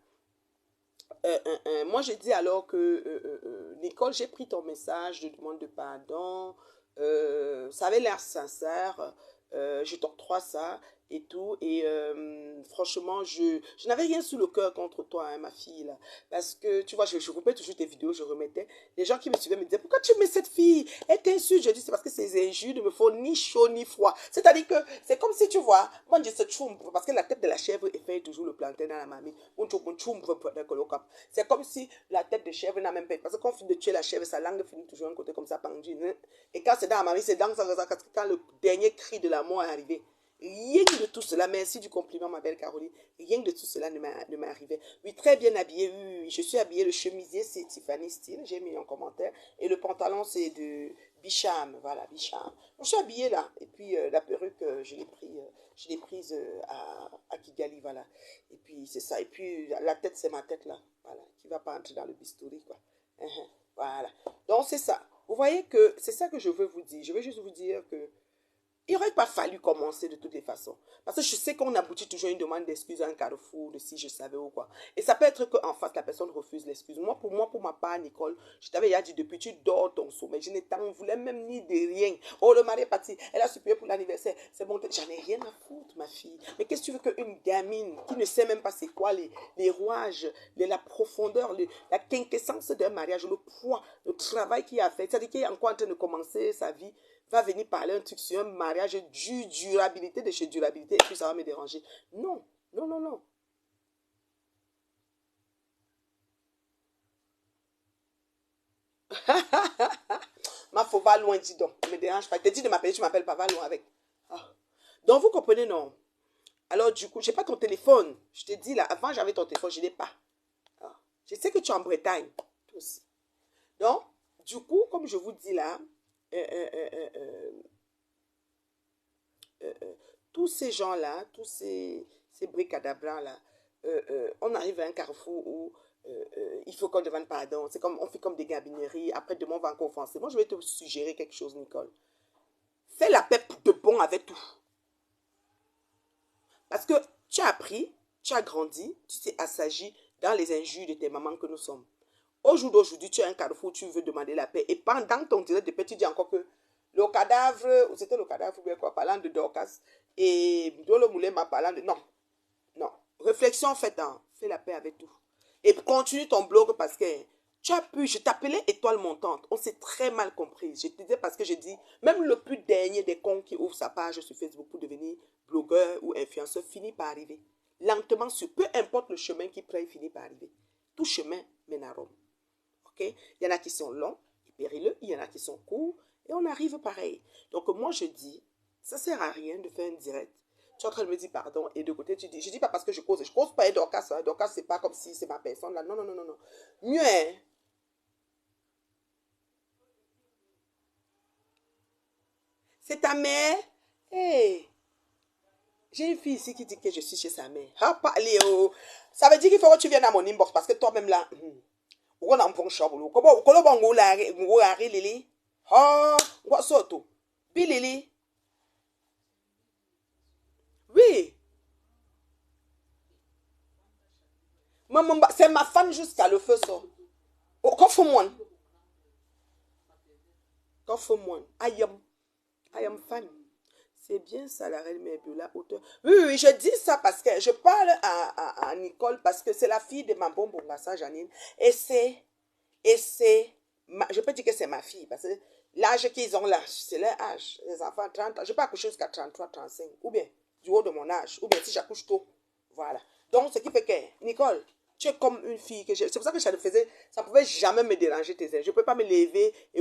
Speaker 1: Moi, je dis alors que, Nicole, j'ai pris ton message de demande de pardon. Ça avait l'air sincère. Je t'octroie ça et tout. Et franchement, je n'avais rien sous le cœur contre toi, hein, ma fille, là. Parce que, tu vois, je repère toujours tes vidéos, je remettais. Les gens qui me suivaient me disaient, pourquoi tu mets cette fille? Elle t'insulte. Je dis, c'est parce que ces injures ne me font ni chaud ni froid. C'est-à-dire que c'est comme si, tu vois, moi, je dis, parce que la tête de la chèvre fait toujours le plantain dans la mamie. C'est comme si la tête de chèvre n'a même pas. Parce que quand on finit de tuer la chèvre, sa langue finit toujours un côté comme ça, pendue. Et quand c'est dans la mamie, c'est dans ça, quand le dernier cri de la mort est arrivé. Rien de tout cela, merci du compliment, ma belle Caroline. Rien de tout cela ne m'est arrivé. Oui, très bien habillée. Oui, je suis habillée. Le chemisier, c'est Tiffany Style. J'ai mis en commentaire. Et le pantalon, c'est de Bicham. Voilà, Bicham. Je suis habillée là. Et puis, la perruque, je l'ai prise à Kigali. Voilà. Et puis, c'est ça. Et puis, la tête, c'est ma tête là. Voilà. Qui ne va pas entrer dans le bistouri, quoi. Voilà. Donc, c'est ça. Vous voyez que c'est ça que je veux vous dire. Je veux juste vous dire que il n'aurait pas fallu commencer de toutes les façons. Parce que je sais qu'on aboutit toujours à une demande d'excuses à un carrefour, de si je savais ou quoi. Et ça peut être qu'en face, la personne refuse l'excuse. Moi, pour ma part, Nicole, je t'avais déjà dit depuis, tu dors ton sommeil. Je ne t'en voulais même ni de rien. Oh, le mari est parti. Elle a supplié pour l'anniversaire. C'est bon, j'en ai rien à foutre, ma fille. Mais qu'est-ce que tu veux qu'une gamine qui ne sait même pas c'est quoi les rouages, la profondeur, la quinquessence d'un mariage, le poids, le travail qu'il a fait. C'est-à-dire qu'il est encore en train de commencer sa vie, va venir parler un truc sur un mariage durabilité de chez durabilité et puis ça va me déranger. Non, non, non, non. Ma faut va loin, dis donc. Ne me dérange pas. Je te dis de m'appeler, tu m'appelles pas, va loin avec. Ah. Donc vous comprenez, non? Alors du coup, j'ai pas ton téléphone. Je te dis là, avant j'avais ton téléphone, je l'ai pas. Ah. Je sais que tu es en Bretagne, toi aussi. Donc, du coup, comme je vous dis là, euh, euh, euh, euh, euh, tous ces gens-là, tous ces bricadabras-là, on arrive à un carrefour où il faut qu'on demande pardon. C'est comme, on fait comme des gabineries. Après, demain, on va encore offenser. Moi, je vais te suggérer quelque chose, Nicole. Fais la paix de bon avec tout. Parce que tu as appris, tu as grandi, tu t'es assagi dans les injures de tes mamans que nous sommes. Au jour d'aujourd'hui, tu as un carrefour, tu veux demander la paix. Et pendant ton direct de paix, tu dis encore que le cadavre, ou c'était le cadavre, ou bien quoi, parlant de Dorcas, et Dolo Moulin m'a parlant de... Non, non. Réflexion faite, hein. Fais la paix avec tout. Et continue ton blog parce que tu as pu, je t'appelais étoile montante. On s'est très mal compris. Je te disais parce que je dis, même le plus dernier des cons qui ouvre sa page sur Facebook pour devenir blogueur ou influenceur finit par arriver. Lentement, peu importe le chemin qu'il prend, il finit par arriver. Tout chemin mène à Rome. Ok? Il y en a qui sont longs et périlleux, il y en a qui sont courts et on arrive pareil. Donc moi je dis, ça sert à rien de faire un direct. Tu es en train de me dire pardon et de côté tu dis, je dis pas parce que je cause pas à Dorcas, hein. Dorcas c'est pas comme si c'est ma personne là, non, non, non, non, non. Mieux, hein? C'est ta mère? Hey, j'ai une fille ici qui dit que je suis chez sa mère. Ah, parlez, oh. Ça veut dire qu'il faut que tu viennes à mon inbox parce que toi-même là, On a un bon chabou. Comment on a lili? Oh, what sort of? Bilili? Oui. C'est ma femme jusqu'à le feu sort. Oh, qu'en faut-moi? Qu'en faut-moi? I am fan. C'est bien ça, la reine Mébula, auteur. Oui, oui, je dis ça parce que je parle à Nicole parce que c'est la fille de ma bonne ça, Janine. Et c'est, je peux dire que c'est ma fille parce que l'âge qu'ils ont là, c'est leur âge. Les enfants, 30 ans. Je peux accoucher jusqu'à 33, 35. Ou bien, du haut de mon âge. Ou bien, si j'accouche tôt. Voilà. Donc, ce qui fait que, Nicole, tu es comme une fille que j'ai. C'est pour ça que ça ne faisait, ça pouvait jamais me déranger tes ailes. Je ne peux pas me lever et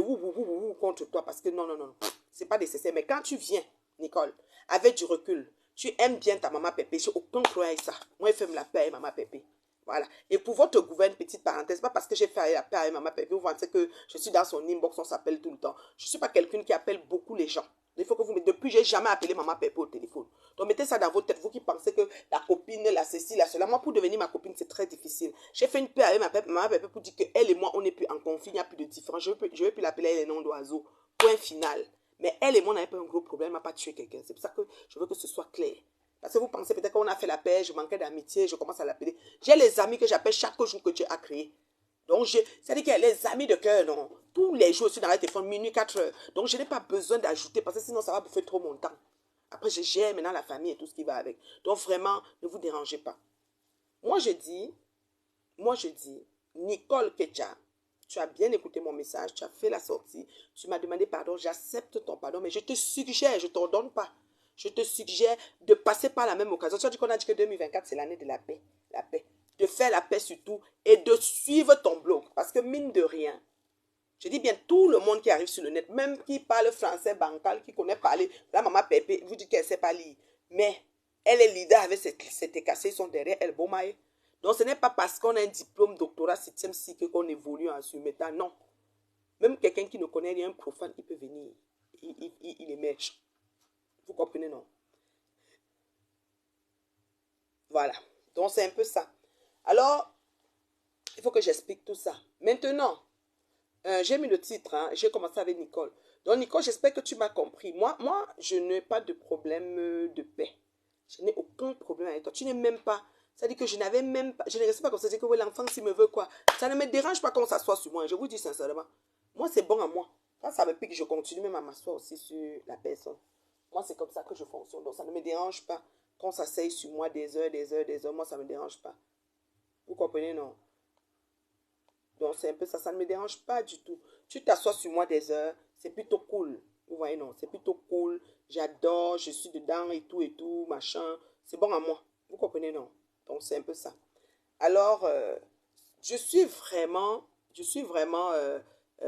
Speaker 1: contre toi parce que non, non, non. C'est pas nécessaire. Mais quand tu viens, Nicole, avec du recul, tu aimes bien ta maman Pépé. J'ai aucun problème avec ça. Moi, je fais me la paix avec maman Pépé. Voilà. Et pour votre gouvernement, petite parenthèse, pas parce que j'ai fait la paix avec maman Pépé, vous pensez que je suis dans son inbox, on s'appelle tout le temps. Je ne suis pas quelqu'un qui appelle beaucoup les gens. Il faut que vous mettez. Depuis, j'ai jamais appelé maman Pépé au téléphone. Donc, mettez ça dans votre tête. Vous qui pensez que la copine, la ceci, la cela. Moi, pour devenir ma copine, c'est très difficile. J'ai fait une paix avec maman Pépé pour dire qu'elle et moi, on n'est plus en conflit, il n'y a plus de différence. Je ne vais plus l'appeler les noms d'oiseaux. Point final. Mais elle et moi, on n'avait pas un gros problème, elle n'a pas tué quelqu'un. C'est pour ça que je veux que ce soit clair. Parce que vous pensez peut-être qu'on a fait la paix, je manquais d'amitié, je commence à l'appeler. J'ai les amis que j'appelle chaque jour que Dieu a créé. Donc, c'est-à-dire qu'il y a les amis de cœur, non. Tous les jours, je suis dans le téléphone, minuit, 4 heures. Donc, je n'ai pas besoin d'ajouter parce que sinon, ça va bouffer trop mon temps. Après, je gère maintenant la famille et tout ce qui va avec. Donc, vraiment, ne vous dérangez pas. Moi, je dis, Nicole Ketcha, tu as bien écouté mon message, tu as fait la sortie, tu m'as demandé pardon, j'accepte ton pardon, mais je te suggère, je ne t'ordonne pas, je te suggère de passer par la même occasion. Tu as dit qu'on a dit que 2024, c'est l'année de la paix, de faire la paix surtout et de suivre ton blog. Parce que mine de rien, je dis bien tout le monde qui arrive sur le net, même qui parle français bancal, qui connaît parler, la maman Pépé, vous dites qu'elle ne sait pas lire, mais elle est leader avec ses cassés, ils sont derrière elle, bon maille. Donc, ce n'est pas parce qu'on a un diplôme doctorat 7e cycle qu'on évolue en surmettant. Non. Même quelqu'un qui ne connaît rien, profane, il peut venir. Il émerge. Vous comprenez, non? Voilà. Donc, c'est un peu ça. Alors, il faut que j'explique tout ça. Maintenant, j'ai mis le titre. Hein, j'ai commencé avec Nicole. Donc, Nicole, j'espère que tu m'as compris. Moi, je n'ai pas de problème de paix. Je n'ai aucun problème avec toi. Tu n'es même pas... Ça dit que je n'avais même pas... Je ne reste pas comme ça. C'est que ouais, l'enfant, s'il me veut quoi. Ça ne me dérange pas qu'on s'assoie sur moi. Je vous dis sincèrement. Moi, c'est bon à moi. Quand ça me pique, je continue même à m'asseoir aussi sur la personne. Moi, c'est comme ça que je fonctionne. Donc, ça ne me dérange pas qu'on s'asseye sur moi des heures, des heures, des heures. Moi, ça ne me dérange pas. Vous comprenez, non? Donc, c'est un peu ça. Ça ne me dérange pas du tout. Tu t'assois sur moi des heures. C'est plutôt cool. Vous voyez, non? C'est plutôt cool. J'adore. Je suis dedans et tout, machin. C'est bon à moi. Vous comprenez, non? Donc, c'est un peu ça. Alors, je suis vraiment,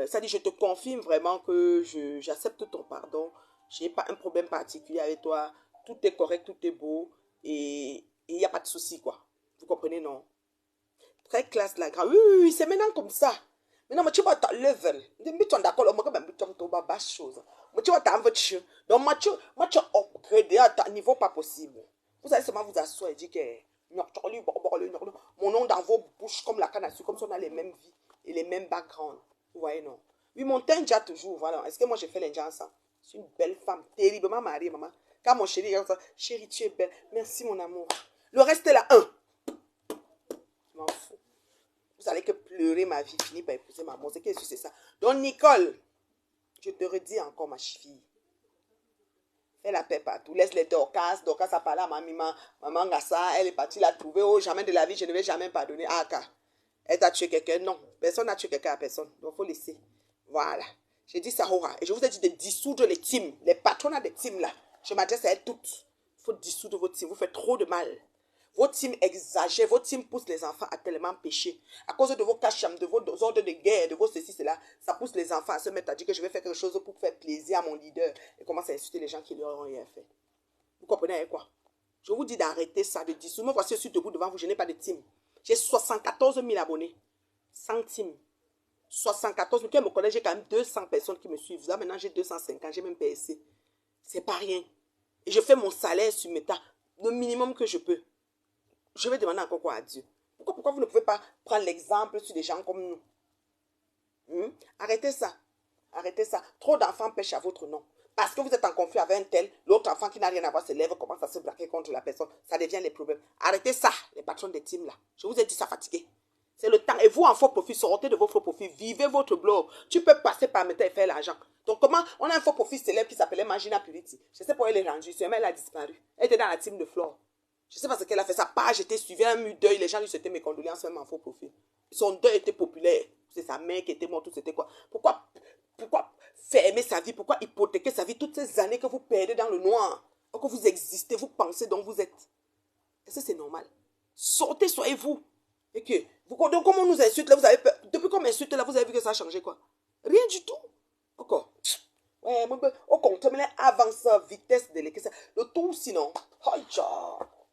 Speaker 1: ça dit, je te confirme vraiment que j'accepte ton pardon. Je n'ai pas un problème particulier avec toi. Tout est correct, tout est beau. Et il n'y a pas de souci, quoi. Vous comprenez, non? Très classe, la grande. Oui, oui, oui, c'est maintenant comme ça. Maintenant, tu vois, tu level. Tu es d'accord, tu vas chose. Tu vois, tu as un peu. Donc, tu upgrade à un niveau pas possible. Vous allez seulement vous asseoir et dire que mon nom dans vos bouches comme la canne à sucre, comme si on a les mêmes vies et les mêmes backgrounds. Vous voyez, non? Oui, mon teint déjà toujours, voilà. Est-ce que moi j'ai fait l'indien ensemble? Je suis une belle femme, terriblement mariée, maman. Quand mon chéri dit ça, chérie, tu es belle. Merci, mon amour. Le reste est là, je m'en fous. Vous allez que pleurer ma vie, finir par épouser ma mort. C'est que c'est ça. Donc, Nicole, je te redis encore, ma fille. Fais la paix partout. Laisse les Dorcas. Dorcas a parlé à maman Gassa. Elle est partie la trouver. Oh, jamais de la vie, je ne vais jamais pardonner. Ah, car elle t'a tué quelqu'un. Non, personne n'a tué quelqu'un à personne. Donc, il faut laisser. Voilà. J'ai dit ça, Hora. Et je vous ai dit de dissoudre les teams. Les patrons des teams là. Je m'adresse à elles toutes. Il faut dissoudre vos teams. Vous faites trop de mal. Vos teams exagèrent, vos teams poussent les enfants à tellement pécher. À cause de vos cachams, de vos ordres de guerre, de vos ceci, cela, ça pousse les enfants à se mettre à dire que je vais faire quelque chose pour faire plaisir à mon leader. Et commence à insulter les gens qui lui ont rien fait. Vous comprenez avec quoi? Je vous dis d'arrêter ça, de dissoudre. Moi, voici, je suis debout devant vous, je n'ai pas de team. J'ai 74 000 abonnés. 100 teams. 74 000. Quand me connaît, j'ai quand même 200 personnes qui me suivent. Là, maintenant, j'ai 250, j'ai même PSC. C'est pas rien. Et je fais mon salaire sur Meta, le minimum que je peux. Je vais demander encore quoi à Dieu. Pourquoi vous ne pouvez pas prendre l'exemple sur des gens comme nous? Arrêtez ça. Arrêtez ça. Trop d'enfants pêchent à votre nom. Parce que vous êtes en conflit avec un tel, l'autre enfant qui n'a rien à voir se lève, commence à se braquer contre la personne. Ça devient les problèmes. Arrêtez ça, les patrons des teams là. Je vous ai dit ça fatigué. C'est le temps. Et vous, en faux profit, sortez de vos faux profits. Vivez votre blog. Tu peux passer par Meta et faire l'argent. Donc, comment on a un faux profit célèbre qui s'appelait Magina Purity. Je sais pas où elle est rendue. Mais elle a disparu. Elle était dans la team de Flore. Je sais pas ce qu'elle a fait. Sa page était suivie. Elle a eu deuil. Les gens lui souhaitaient mes condoléances même en faux profil. Son deuil était populaire. C'est sa mère qui était morte. C'était quoi? Pourquoi fermer sa vie? Pourquoi hypothéquer sa vie toutes ces années que vous perdez dans le noir? Que vous existez, vous pensez dont vous êtes. Est-ce que c'est normal? Sortez, soyez vous. Et que, donc, comme on nous insulte là, vous avez peur. Depuis qu'on m'insulte là, vous avez vu que ça a changé quoi? Rien du tout. Encore. Ouais, au contraire, avance vitesse de l'équipe. Le tout sinon. Oh,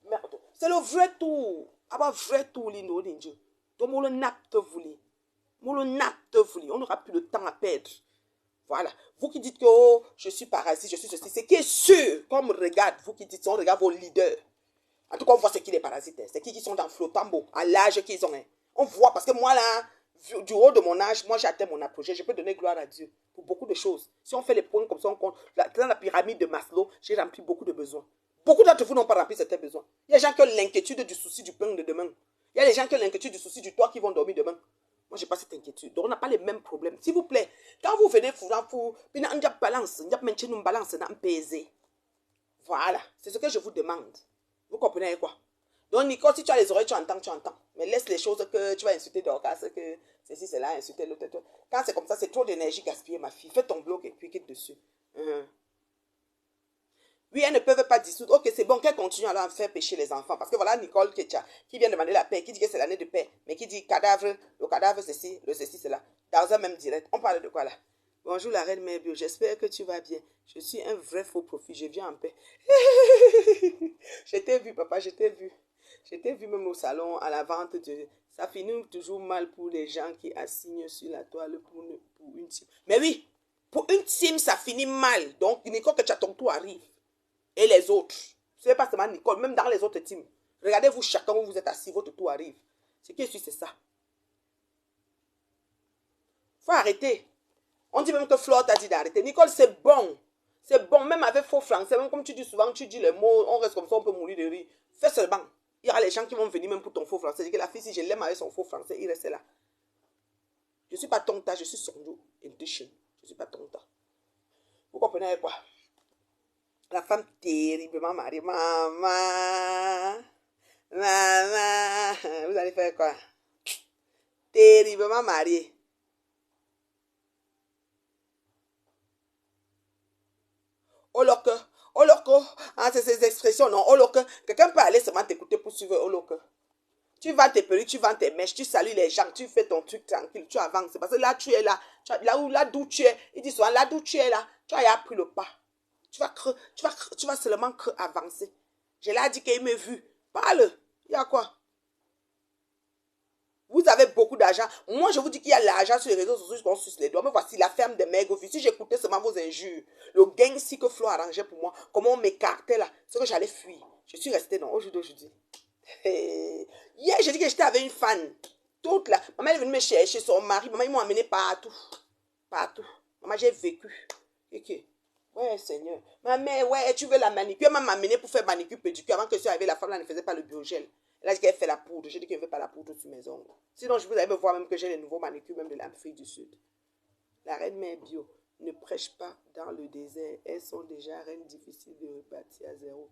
Speaker 1: merde. C'est le vrai tout. Ah bah, vrai tout, lindo, ninja. Donc, on le napte voulu. On le napte voulu. On n'aura plus de temps à perdre. Voilà. Vous qui dites que oh, je suis parasite, je suis ceci, c'est qui est sûr. Comme on regarde, vous qui dites ça, on regarde vos leaders. En tout cas, on voit c'est qui les parasites. C'est qui sont dans Flotambo, à l'âge qu'ils ont. On voit, parce que moi là, du haut de mon âge, moi j'ai atteint mon apogée. Je peux donner gloire à Dieu pour beaucoup de choses. Si on fait les points comme ça, on compte. Dans la pyramide de Maslow, j'ai rempli beaucoup de besoins. Beaucoup d'entre vous n'ont pas rempli certains besoins. Il y a des gens qui ont l'inquiétude du souci du pain de demain. Il y a des gens qui ont l'inquiétude du souci du toit qui vont dormir demain. Moi, je n'ai pas cette inquiétude. Donc, on n'a pas les mêmes problèmes. S'il vous plaît, quand vous venez pour balance, voilà, c'est ce que je vous demande. Vous comprenez quoi? Donc, Nicole, si tu as les oreilles, tu entends, tu entends. Mais laisse les choses que tu vas insulter Dorcas, que ceci, c'est là, insulter l'autre. Quand c'est comme ça, c'est trop d'énergie gaspillée, ma fille. Fais ton blog et puis quitte dessus. Oui, elles ne peuvent pas dissoudre. Ok, c'est bon qu'elles continuent alors à faire pécher les enfants. Parce que voilà Nicole Ketcha, qui vient demander la paix, qui dit que c'est l'année de paix, mais qui dit cadavre, le cadavre ceci, le ceci, cela. Dans un même direct. On parle de quoi là? Bonjour la reine mère bio, j'espère que tu vas bien. Je suis un vrai faux profit, je viens en paix. Je t'ai vu, papa, je t'ai vu. Je t'ai vu même au salon, à la vente de... Ça finit toujours mal pour les gens qui assignent sur la toile pour une team. Mais oui, pour une team, ça finit mal. Donc, Nicole Ketcha, ton tour arrive. Et les autres. Ce n'est pas seulement Nicole, même dans les autres teams. Regardez-vous chacun où vous êtes assis, votre tour arrive. Ce qui est sûr, c'est ça. Il faut arrêter. On dit même que Flore t'a dit d'arrêter. Nicole, c'est bon. C'est bon, même avec faux français, même comme tu dis souvent, tu dis les mots, on reste comme ça, on peut mourir de rire. Fais seulement. Il y aura les gens qui vont venir même pour ton faux français. C'est que la fille, si je l'aime avec son faux français, il reste là. Je ne suis pas tonta, je suis Sonjo Edition. Je ne suis pas tonta. Vous comprenez quoi? La femme terriblement mariée. Maman. Maman. Vous allez faire quoi? Terriblement mariée. Oloke. Oloko. Ah, c'est ces expressions, non? Oloke. Quelqu'un peut aller seulement t'écouter pour suivre Oloke. Tu vends tes perruques, tu vends tes mèches, tu salues les gens, tu fais ton truc tranquille, tu avances. Parce que là, tu es là. Là d'où tu es. Il dit souvent, là d'où tu es là. Tu as pris le pas. Tu vas seulement avancer. Je l'ai dit qu'il m'a vu. Parle. Il y a quoi? Vous avez beaucoup d'argent. Moi, je vous dis qu'il y a l'argent sur les réseaux sociaux qu'on suce les doigts. Mais voici la ferme des maigres. Si j'écoutais seulement vos injures, le gain si que Flo arrangeait pour moi, comment on m'écartait là, c'est que j'allais fuir. Je suis restée non, au jour d'aujourd'hui. Hier, j'ai dit que j'étais avec une fan. Toute là. Maman est venue me chercher son mari. Maman, ils m'ont amené partout. Partout. Maman, j'ai vécu. Ok. Ouais, Seigneur. Maman, ouais, tu veux la manicure. Elle m'a amené pour faire manicure pédicure. Avant que je sois arrivée, la femme là ne faisait pas le biogel. Elle a dit qu'elle fait la poudre. J'ai dit qu'elle ne veut pas la poudre sur mes ongles. Sinon, je vous allez me voir même que j'ai les nouveaux manicures, même de l'Afrique du Sud. La reine mère bio ne prêche pas dans le désert. Elles sont déjà reines difficiles de repartir à zéro.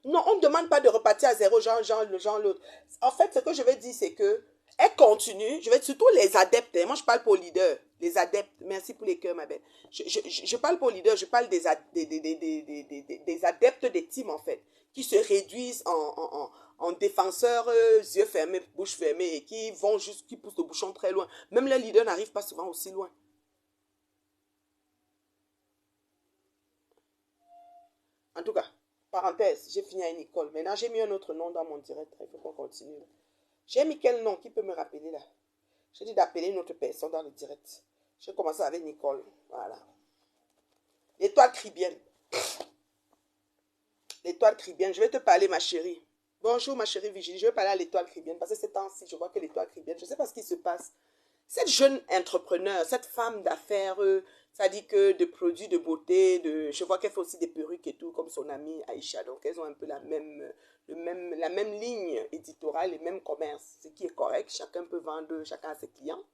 Speaker 1: Non, on ne demande pas de repartir à zéro, genre l'autre. En fait, ce que je veux dire, c'est que elle continue. Je vais surtout les adeptes. Moi, je parle pour leader. Les adeptes. Merci pour les cœurs, ma belle. Je parle pour leader. Je parle des adeptes des teams, en fait, qui se réduisent en défenseurs, yeux fermés, bouche fermée, et qui vont juste, qui poussent le bouchon très loin. Même les leaders n'arrivent pas souvent aussi loin. En tout cas, parenthèse, j'ai fini à une école. Maintenant, j'ai mis un autre nom dans mon direct. Il faut qu'on continue. J'ai mis quel nom qui peut me rappeler là? J'ai dit d'appeler une autre personne dans le direct. J'ai commencé avec Nicole. Voilà. L'étoile crie bien. L'étoile crie bien. Je vais te parler, ma chérie. Bonjour ma chérie Virginie, je vais parler à l'étoile caribéenne parce que ces temps-ci, je vois que l'étoile caribéenne, je ne sais pas ce qui se passe. Cette jeune entrepreneur, cette femme d'affaires, ça dit que de produits de beauté, je vois qu'elle fait aussi des perruques et tout, comme son amie Aïcha. Donc, elles ont un peu la même ligne éditoriale, les mêmes commerces, ce qui est correct. Chacun peut vendre, chacun a ses clients.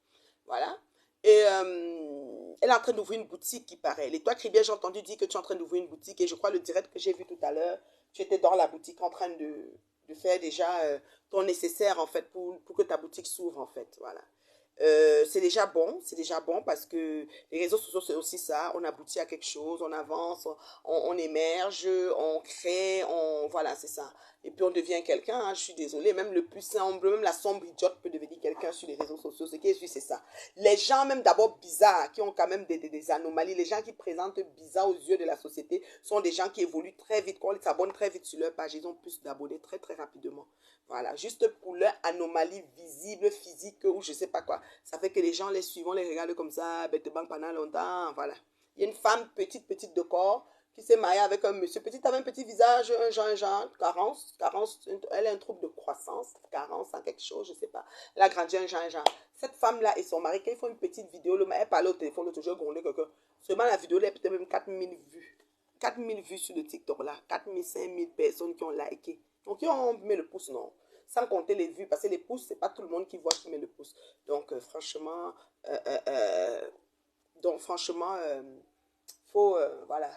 Speaker 1: Voilà. Et elle est en train d'ouvrir une boutique qui paraît. L'étoile caribéenne, j'ai entendu dire que tu es en train d'ouvrir une boutique et je crois le direct que j'ai vu tout à l'heure, tu étais dans la boutique en train de faire déjà ton nécessaire en fait pour que ta boutique s'ouvre en fait. Voilà. C'est déjà bon parce que les réseaux sociaux, c'est aussi ça. On aboutit à quelque chose, on avance, on émerge, on crée, voilà, c'est ça. Et puis on devient quelqu'un, hein, je suis désolée, même le plus simple, même la sombre idiote peut devenir quelqu'un sur les réseaux sociaux. Ce qui est sûr, c'est ça. Les gens, même d'abord bizarres, qui ont quand même des anomalies, les gens qui présentent bizarres aux yeux de la société, sont des gens qui évoluent très vite. Quand ils s'abonnent très vite sur leur page, ils ont plus d'abonnés très, très rapidement. Voilà, juste pour leur anomalie visible, physique ou je sais pas quoi. Ça fait que les gens les suivent, on les regarde comme ça, bête banque pendant longtemps, voilà. Il y a une femme petite de corps qui s'est mariée avec un monsieur petit, avec un petit visage, un genre, carence, elle a un trouble de croissance, carence en quelque chose, je sais pas. Elle a grandi un genre. Cette femme-là et son mari, quand ils font une petite vidéo, elle parle au téléphone, l'autre jour, gronder quelqu'un. Seulement la vidéo, elle a peut-être même 4000 vues. 4000 vues sur le TikTok là, 4000, 5000 personnes qui ont liké. Donc, qui ont mis le pouce, non. Sans compter les vues, parce que les pouces, c'est pas tout le monde qui voit qui met le pouce. Donc, franchement, euh, euh, euh, faut, voilà.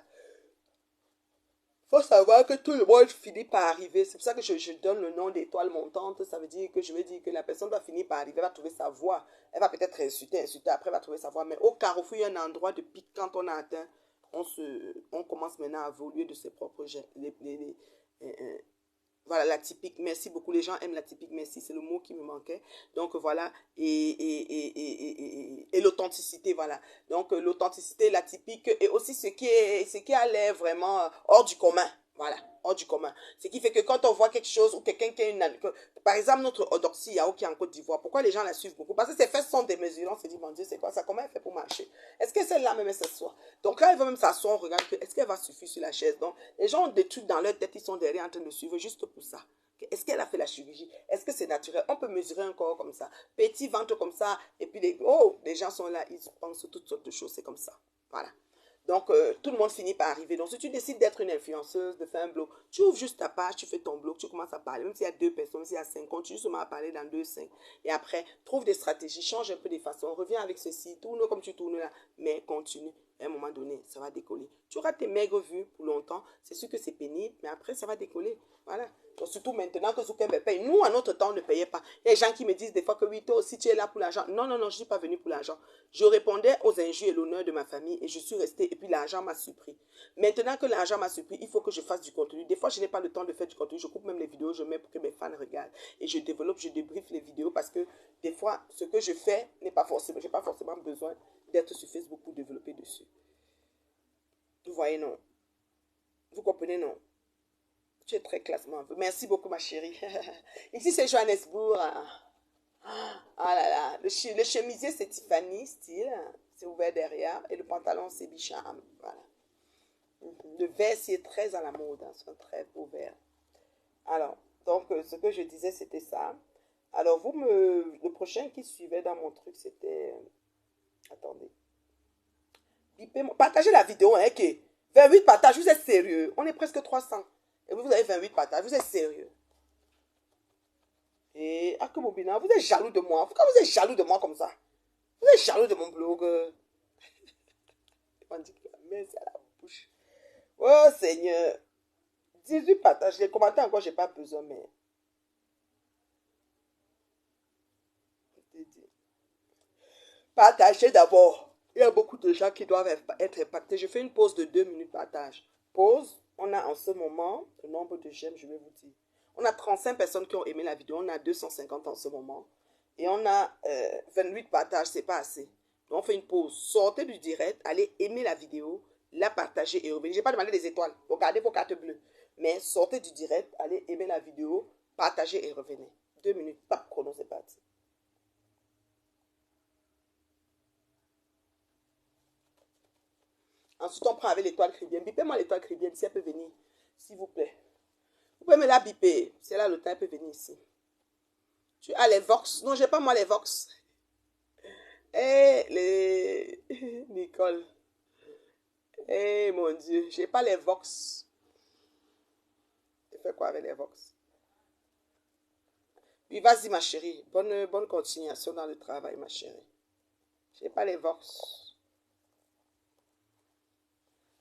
Speaker 1: Faut savoir que tout le monde finit par arriver. C'est pour ça que je donne le nom d'étoile montante. Ça veut dire que je veux dire que la personne va finir par arriver, va trouver sa voie. Elle va peut-être insulter, après elle va trouver sa voie. Mais au carrefour, il y a un endroit de pic quand on a atteint. On commence maintenant à évoluer de ses propres gestes. Voilà, la typique, merci beaucoup. Les gens aiment la typique, merci, c'est le mot qui me manquait. Donc voilà, et l'authenticité, voilà. Donc l'authenticité, la typique, et aussi ce qui a l'air vraiment hors du commun. Voilà, hors du commun. Ce qui fait que quand on voit quelque chose ou quelqu'un qui a par exemple, notre orthodoxie Yao qui est en Côte d'Ivoire, pourquoi les gens la suivent beaucoup? Parce que ses fesses sont démesurées. On se dit, mon Dieu, c'est quoi ça? Comment elle fait pour marcher? Est-ce que celle-là même elle s'assoit? Donc là, elle va même s'asseoir, on regarde que est-ce qu'elle va suffire sur la chaise? Donc les gens ont des trucs dans leur tête, ils sont derrière en train de suivre juste pour ça. Est-ce qu'elle a fait la chirurgie? Est-ce que c'est naturel? On peut mesurer un corps comme ça. Petit ventre comme ça. Et puis les gens sont là, ils pensent toutes sortes de choses. C'est comme ça. Voilà. Donc, tout le monde finit par arriver. Donc, si tu décides d'être une influenceuse, de faire un blog, tu ouvres juste ta page, tu fais ton blog, tu commences à parler. Même s'il y a 2 personnes, même s'il y a 5, continue seulement à parler dans 2, 5. Et après, trouve des stratégies, change un peu des façons, reviens avec ceci, tourne comme tu tournes là, mais continue. À un moment donné, ça va décoller. Tu auras tes maigres vues pour longtemps. C'est sûr que c'est pénible, mais après, ça va décoller. Voilà. Donc, surtout maintenant que Zuckerberg paye. Nous, à notre temps, on ne payait pas. Il y a des gens qui me disent des fois que oui, toi aussi, tu es là pour l'argent. Non, non, non, je ne suis pas venu pour l'argent. Je répondais aux injures et l'honneur de ma famille et je suis restée. Et puis, l'argent m'a surpris. Maintenant que l'argent m'a surpris, il faut que je fasse du contenu. Des fois, je n'ai pas le temps de faire du contenu. Je coupe même les vidéos, je mets pour que mes fans regardent. Et je développe, je débriefe les vidéos parce que des fois, ce que je fais n'est pas forcément, je n'ai pas forcément besoin d'être sur Facebook pour développer dessus. Vous voyez, non? Vous comprenez, non? Tu es très classement. Merci beaucoup, ma chérie. Ici, c'est Johannesburg. Ah là là. Le chemisier, c'est Tiffany, style. C'est ouvert derrière. Et le pantalon, c'est Bicham. Voilà. Le vert, c'est très à la mode. Hein. C'est un très beau vert. Alors, donc, ce que je disais, c'était ça. Alors, le prochain qui suivait dans mon truc, c'était... Attendez. Partagez la vidéo, hein, ok. 28 partages, vous êtes sérieux. On est presque 300. Et vous avez 28 partages, vous êtes sérieux. Et Akubobina, vous êtes jaloux de moi. Pourquoi vous êtes jaloux de moi comme ça? Vous êtes jaloux de mon blog. On dit que la main, c'est à la bouche. Oh Seigneur. 18 partages. Les commentaires encore, j'ai pas besoin, mais. Partagez d'abord. Il y a beaucoup de gens qui doivent être impactés. Je fais une pause de 2 minutes partage. Pause. On a en ce moment, le nombre de j'aime, je vais vous dire. On a 35 personnes qui ont aimé la vidéo. On a 250 en ce moment. Et on a 28 partages. C'est pas assez. Donc, on fait une pause. Sortez du direct. Allez aimer la vidéo. La partager et revenir. Je n'ai pas demandé des étoiles. Regardez vos cartes bleues. Mais sortez du direct. Allez aimer la vidéo. Partagez et revenez. 2 minutes. Pas chrono. C'est parti. Ensuite, on prend avec l'étoile caribéenne. Bipez-moi l'étoile caribéenne si elle peut venir. S'il vous plaît. Vous pouvez me la biper. C'est là, le temps peut venir ici. Tu as les Vox. Non, j'ai pas moi les Vox. Eh, les... Nicole. Eh, mon Dieu. J'ai pas les Vox. Je fais quoi avec les Vox? Oui, vas-y, ma chérie. Bonne continuation dans le travail, ma chérie. J'ai pas les Vox.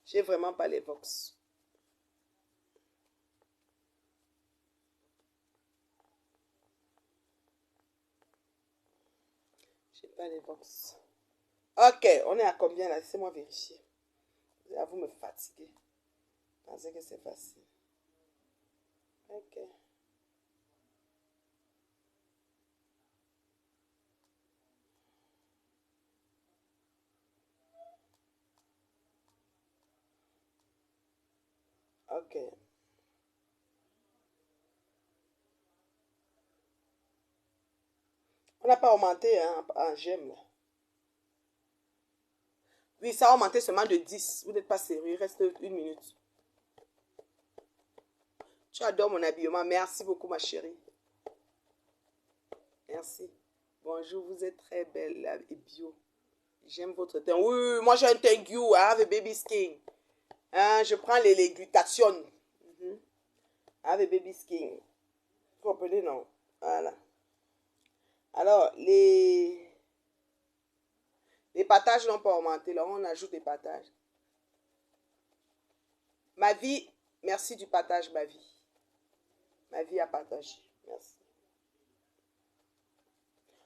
Speaker 1: J'ai vraiment pas les Vox. J'ai pas les Vox. Ok, on est à combien là? Laissez-moi vérifier. Vous me fatiguez. Pensez que c'est facile. Ok. Ok. On n'a pas augmenté hein, en j'aime là. Oui, ça a augmenté seulement de 10. Vous n'êtes pas sérieux. Il reste une minute. Tu adores mon habillement. Merci beaucoup, ma chérie. Merci. Bonjour, vous êtes très belle là, et bio. J'aime votre teint. Oui, moi j'ai un teint you. I have a baby skin. Hein, je prends les glutations. I have a baby skin. Vous comprenez, non? Voilà. Alors, les partages n'ont pas augmenté. Là, on ajoute des partages. Ma vie, merci du partage, ma vie. Ma vie à partager. Merci.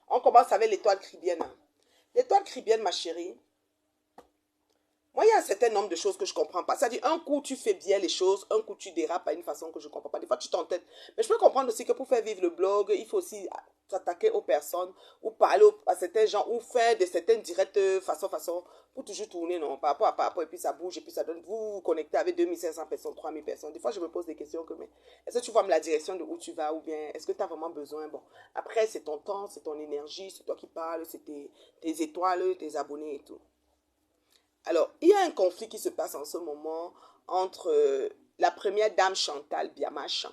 Speaker 1: On commence avec l'étoile cribienne. L'étoile cribienne, ma chérie. Moi, il y a un certain nombre de choses que je ne comprends pas. C'est-à-dire, un coup, tu fais bien les choses, un coup, tu dérapes à une façon que je ne comprends pas. Des fois, tu t'entêtes. Mais je peux comprendre aussi que pour faire vivre le blog, il faut aussi s'attaquer aux personnes ou parler à certains gens ou faire de certaines directs façon, pour toujours tourner, non, par rapport, et puis ça bouge, et puis ça donne, vous vous connectez avec 2500 personnes, 3000 personnes. Des fois, je me pose des questions comme, est-ce que tu vois la direction de où tu vas ou bien est-ce que tu as vraiment besoin? Bon, après, c'est ton temps, c'est ton énergie, c'est toi qui parles, c'est tes étoiles, tes abonnés et tout. Alors, il y a un conflit qui se passe en ce moment entre la première dame Chantal Biamachan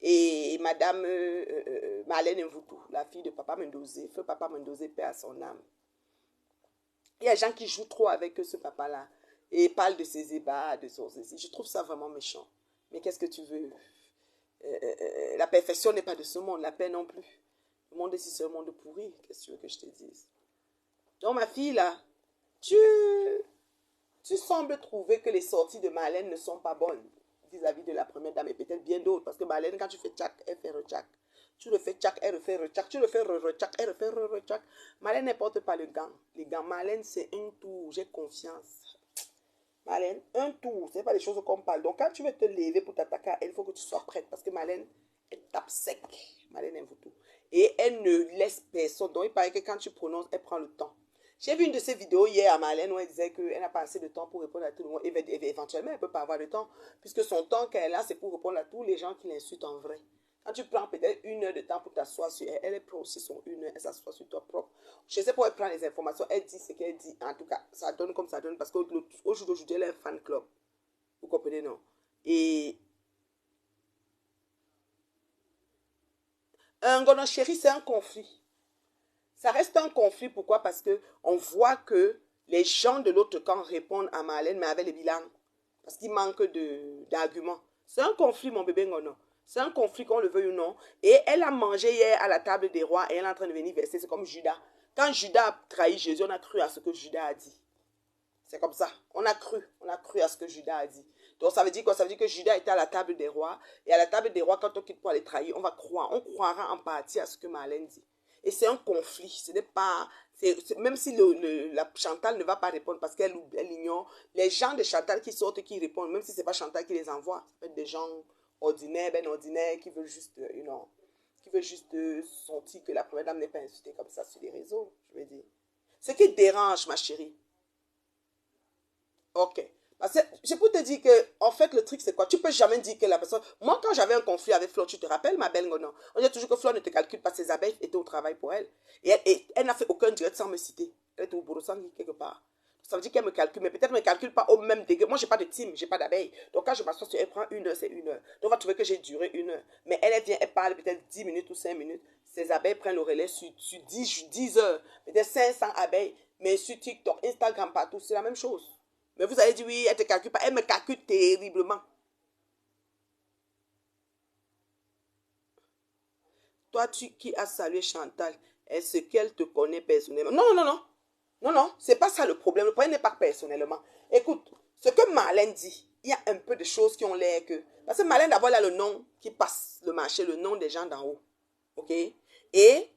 Speaker 1: et madame Marlène Mvoutou, la fille de Papa Mendozé, feu Papa Mendozé, paix à son âme. Il y a des gens qui jouent trop avec ce papa-là et parlent de ses ébats, de son ceci. Je trouve ça vraiment méchant. Mais qu'est-ce que tu veux? La perfection n'est pas de ce monde, la paix non plus. Le monde ici, c'est un monde pourri. Qu'est-ce que tu veux que je te dise? Donc, ma fille, là, tu sembles trouver que les sorties de Marlène ne sont pas bonnes vis-à-vis de la première dame et peut-être bien d'autres. Parce que Marlène, quand tu fais tchac, elle fait re-tchac. Tu le fais tchac, elle refait re-tchac. Tu le fais re-tchac, elle refait re-tchac. Marlène ne porte pas le gant. Les gants, Marlène, c'est un tour. J'ai confiance. Marlène, un tour. Ce n'est pas des choses qu'on parle. Donc, quand tu veux te lever pour t'attaquer à elle, il faut que tu sois prête. Parce que Marlène, elle tape sec. Marlène aime tout. Et elle ne laisse personne. Donc, il paraît que quand tu prononces, elle prend le temps. J'ai vu une de ces vidéos hier à Marlène où elle disait qu'elle n'a pas assez de temps pour répondre à tout le monde. Éventuellement, elle ne peut pas avoir de temps, puisque son temps qu'elle a, c'est pour répondre à tous les gens qui l'insultent en vrai. Quand tu prends peut-être 1 heure de temps pour t'asseoir sur elle, elle prend aussi son 1 heure, elle s'assoit sur toi propre. Je sais pas où elle prend les informations, elle dit ce qu'elle dit. En tout cas, ça donne comme ça donne, parce qu'au jour d'aujourd'hui, elle est un fan club. Vous comprenez, non? Et un gonon chéri, c'est un conflit. Ça reste un conflit, pourquoi? Parce qu'on voit que les gens de l'autre camp répondent à Marlène, mais avec les bilans. Parce qu'il manque d'arguments. C'est un conflit, mon bébé Ngono. C'est un conflit, qu'on le veuille ou non. Et elle a mangé hier à la table des rois et elle est en train de venir verser. C'est comme Judas. Quand Judas a trahi Jésus, on a cru à ce que Judas a dit. C'est comme ça. On a cru à ce que Judas a dit. Donc ça veut dire quoi? Ça veut dire que Judas était à la table des rois. Et à la table des rois, quand on quitte pour aller trahir, on va croire. On croira en partie à ce que Marlène dit. Et c'est un conflit. Ce n'est pas... même si la Chantal ne va pas répondre parce qu'elle ignore, les gens de Chantal qui sortent et qui répondent, même si ce n'est pas Chantal qui les envoie, ça peut être des gens ordinaires, ben ordinaires, qui veulent juste, qui veulent juste sentir que la première dame n'est pas insultée comme ça sur les réseaux, je veux dire. Ce qui dérange, ma chérie. Ok. Parce que je peux te dire que, en fait, le truc, c'est quoi? Tu peux jamais dire que la personne... Moi, quand j'avais un conflit avec Flo, tu te rappelles, ma belle Ngonon? On dit toujours que Flo ne te calcule pas, ses abeilles étaient au travail pour elle. Et elle n'a fait aucun direct sans me citer. Elle était au Borosangi quelque part. Ça veut dire qu'elle me calcule, mais peut-être ne me calcule pas au même degré. Moi, je n'ai pas de team, je n'ai pas d'abeille. Donc, quand je m'assois sur elle, prend 1 heure, c'est 1 heure. Donc, on va trouver que j'ai duré 1 heure. Mais elle vient, elle parle peut-être 10 minutes ou 5 minutes. Ces abeilles prennent le relais sur 10 heures. Peut-être 500 abeilles. Mais sur TikTok, Instagram, partout, c'est la même chose. Mais vous allez dire, oui, elle ne te calcule pas. Elle me calcule terriblement. Toi, qui as salué Chantal, est-ce qu'elle te connaît personnellement? Non, non, non. Non, non, c'est pas ça le problème. Le problème n'est pas personnellement. Écoute, ce que Marlène dit, il y a un peu de choses qui ont l'air que... Parce que Marlène, d'abord, elle a le nom qui passe le marché, le nom des gens d'en haut. OK? Et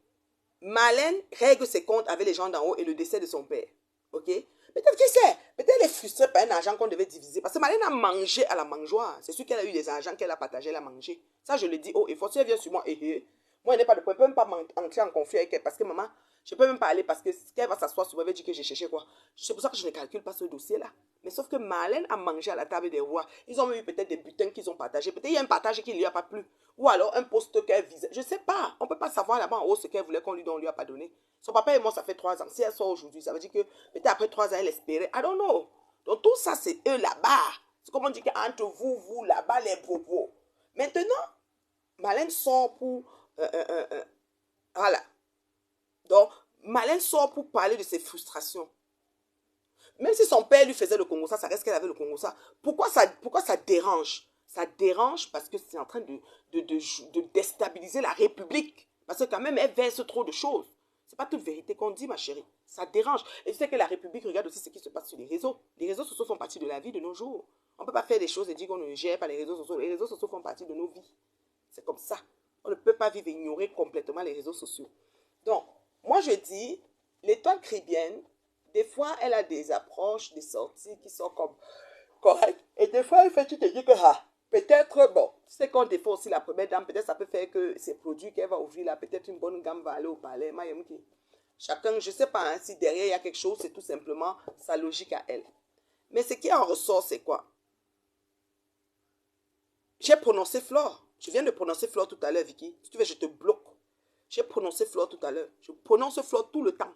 Speaker 1: Marlène règle ses comptes avec les gens d'en haut et le décès de son père. OK? Peut-être qui sait? Peut-être elle est frustrée par un argent qu'on devait diviser. Parce que Marlène a mangé à la mangeoire. C'est sûr qu'elle a eu des argents qu'elle a partagé, elle a mangé. Ça, je le dis haut et fort. Si elle vient sur moi, moi, il n'est pas de problème. Je ne peux même pas entrer en conflit avec elle. Parce que maman, je ne peux même pas aller parce que qu'elle va s'asseoir sur moi, elle va dire que j'ai cherché quoi. C'est pour ça que je ne calcule pas ce dossier-là. Mais sauf que Marlène a mangé à la table des rois. Ils ont eu peut-être des butins qu'ils ont partagés. Peut-être il y a un partage qui ne lui a pas plu. Ou alors un poste qu'elle visait. Je ne sais pas. On ne peut pas savoir là-bas en haut ce qu'elle voulait qu'on lui donne, on ne lui a pas donné. Son papa et moi, ça fait 3 ans. Si elle sort aujourd'hui, ça veut dire que peut-être après 3 ans, elle espérait. I don't know. Donc tout ça, c'est eux là-bas. C'est comme on dit qu'entre vous là-bas, les bobos. Maintenant, Marlène sort pour... voilà. Donc, Marlène sort pour parler de ses frustrations. Même si son père lui faisait le Congo, ça reste qu'elle avait le Congo. Pourquoi ça dérange? Ça dérange parce que c'est en train de déstabiliser la République. Parce que quand même, elle verse trop de choses. C'est pas toute vérité qu'on dit, ma chérie. Ça dérange. Et tu sais que la République regarde aussi ce qui se passe sur les réseaux. Les réseaux sociaux font partie de la vie de nos jours. On ne peut pas faire des choses et dire qu'on ne gère pas les réseaux sociaux. Les réseaux sociaux font partie de nos vies. C'est comme ça. On ne peut pas vivre et ignorer complètement les réseaux sociaux. Donc, moi je dis, l'étoile chrétienne, des fois, elle a des approches, des sorties qui sont comme correctes. Et des fois, elle fait, tu te dis que, peut-être, bon, tu sais qu'on défend aussi la première dame, peut-être ça peut faire que ces produits qu'elle va ouvrir là, peut-être une bonne gamme va aller au palais. Chacun, je ne sais pas, hein, si derrière il y a quelque chose, c'est tout simplement sa logique à elle. Mais ce qui en ressort, c'est quoi? J'ai prononcé Flore. Je viens de prononcer Flore tout à l'heure, Vicky. Si tu veux, je te bloque. J'ai prononcé Flore tout à l'heure. Je prononce Flore tout le temps.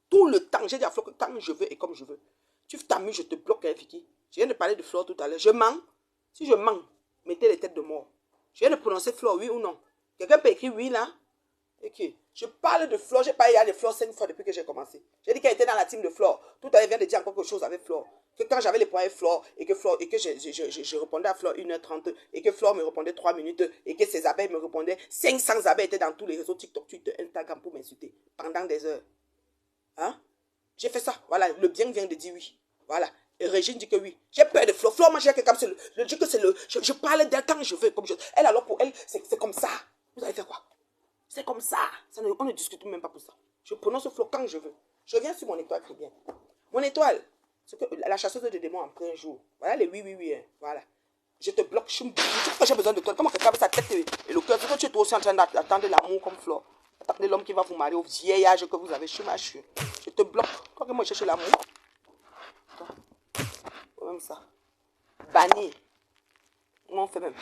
Speaker 1: Tout le temps. J'ai dit à Flore que quand je veux et comme je veux. Tu t'amuses, je te bloque, hein, Vicky. Je viens de parler de Flore tout à l'heure. Je mens. Si je mens, mettez les têtes de mort. Je viens de prononcer Flore, oui ou non? Quelqu'un peut écrire oui là? Ok. Je parle de Flore. J'ai parlé de Flore 5 fois depuis que j'ai commencé. J'ai dit qu'elle était dans la team de Flore. Tout à l'heure, vient de dire encore quelque chose avec Flore. Que quand j'avais les points avec Flore et que je répondais à Flore 1h30 et que Flore me répondait 3 minutes et que ses abeilles me répondaient, 500 abeilles étaient dans tous les réseaux TikTok, Twitter, Instagram pour m'insulter pendant des heures. Hein? J'ai fait ça. Voilà, le bien vient de dire oui. Voilà. Et Régine dit que oui. J'ai peur de Flore. Flore, moi, j'ai quelqu'un, je dis que c'est le... Je parle d'elle quand je veux. Comme je, elle, alors, pour elle, c'est comme ça. Vous allez faire quoi? C'est comme ça. On ne discute même pas pour ça. Je prononce Flore quand je veux. Je viens sur mon étoile très bien. Mon étoile, c'est que la chasseuse de démons en plein jour. Voilà les oui, hein. Voilà. Je te bloque. J'ai besoin de toi. Comment quelqu'un avec sa tête et le cœur? C'est que tu es aussi en train d'attendre l'amour comme Flore. Attendez l'homme qui va vous marier au vieil âge que vous avez. Je te bloque. Toi que moi je cherche l'amour. Même ça. Banni. On fait même.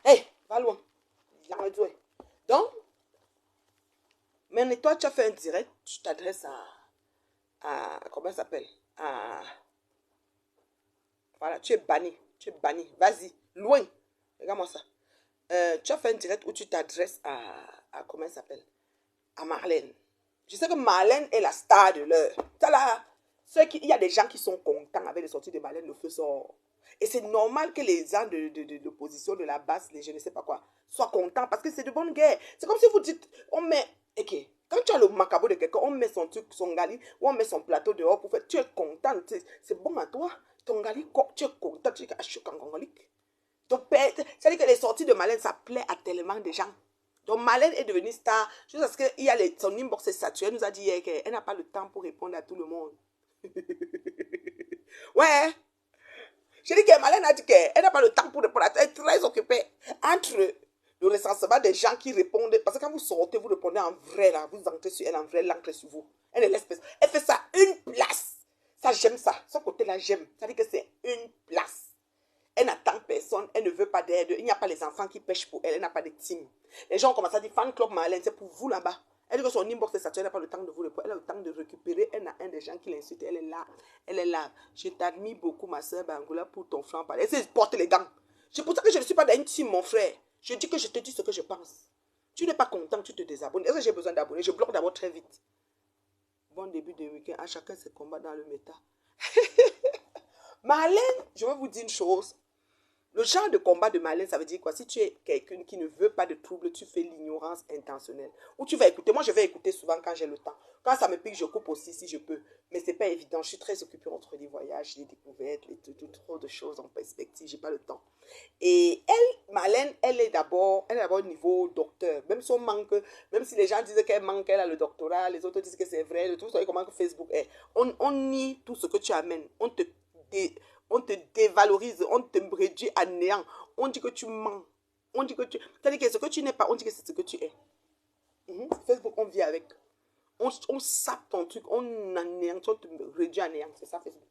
Speaker 1: Hey, va loin. Donc, mais toi, tu as fait un direct. Tu t'adresses à comment ça s'appelle? Voilà, tu es banni. Tu es banni. Vas-y, loin. Regarde-moi ça. Tu as fait un direct où tu t'adresses à comment elle s'appelle? À Marlène. Je sais que Marlène est la star de l'heure. Il y a des gens qui sont contents avec les sorties de Marlène, le feu sort. Et c'est normal que les gens de l'opposition, de la base, les je ne sais pas quoi, soient contents parce que c'est de bonne guerre. C'est comme si vous dites, on met, ok, quand tu as le macabre de quelqu'un, on met son truc, son gali, ou on met son plateau dehors pour faire, tu es content, c'est bon à toi. Ton gali, tu es content, tu es congolique. Donc, c'est-à-dire que les sorties de Marlène, ça plaît à tellement de gens. Donc, Marlène est devenue star. Juste parce que son inbox est saturé. Elle nous a dit hier qu'elle n'a pas le temps pour répondre à tout le monde. Ouais. Je dis que Marlène a dit qu'elle n'a pas le temps pour répondre à tout. Elle est très occupée. Entre le recensement des gens qui répondent. Parce que quand vous sortez, vous répondez en vrai. Là, vous entrez sur elle en vrai, elle entre sur vous. Elle fait ça une place. Ça, j'aime ça. Ce côté-là, j'aime. Ça dit que c'est une place. Elle n'attend personne, elle ne veut pas d'aide. Il n'y a pas les enfants qui pêchent pour elle, elle n'a pas de team. Les gens commencent à dire fan club Marlène, c'est pour vous là-bas. Elle dit que son inbox est saturé, elle n'a pas le temps de vous répondre. Elle a le temps de récupérer un à un des gens qui l'insultent. Elle est là. Elle est là. Je t'admire beaucoup, ma soeur Bangoula, pour ton flanc. Elle sait porter les gants. C'est pour ça que je ne suis pas dans une team, mon frère. Je dis que je te dis ce que je pense. Tu n'es pas content, tu te désabonnes. Est-ce que j'ai besoin d'abonner? Je bloque d'abord très vite. Bon début de week-end. À chacun ses combats dans le méta. Marlène, je vais vous dire une chose. Le genre de combat de Marlène, ça veut dire quoi? Si tu es quelqu'un qui ne veut pas de trouble, tu fais l'ignorance intentionnelle. Ou tu vas écouter. Moi, je vais écouter souvent quand j'ai le temps. Quand ça me pique, je coupe aussi si je peux. Mais ce n'est pas évident. Je suis très occupée entre les voyages, les découvertes, trop de choses en perspective. Je n'ai pas le temps. Et elle, Marlène, elle est d'abord niveau docteur. Même si on manque, même si les gens disent qu'elle manque, elle a le doctorat, les autres disent que c'est vrai. Vous savez comment que Facebook est. On nie tout ce que tu amènes. On te dévalorise, on te réduit à néant. On dit que tu mens. On dit que tu... C'est-à-dire que ce que tu n'es pas, on dit que c'est ce que tu es. Facebook, on vit avec. On sape ton truc, on anéantit, on te réduit à néant. C'est ça, Facebook.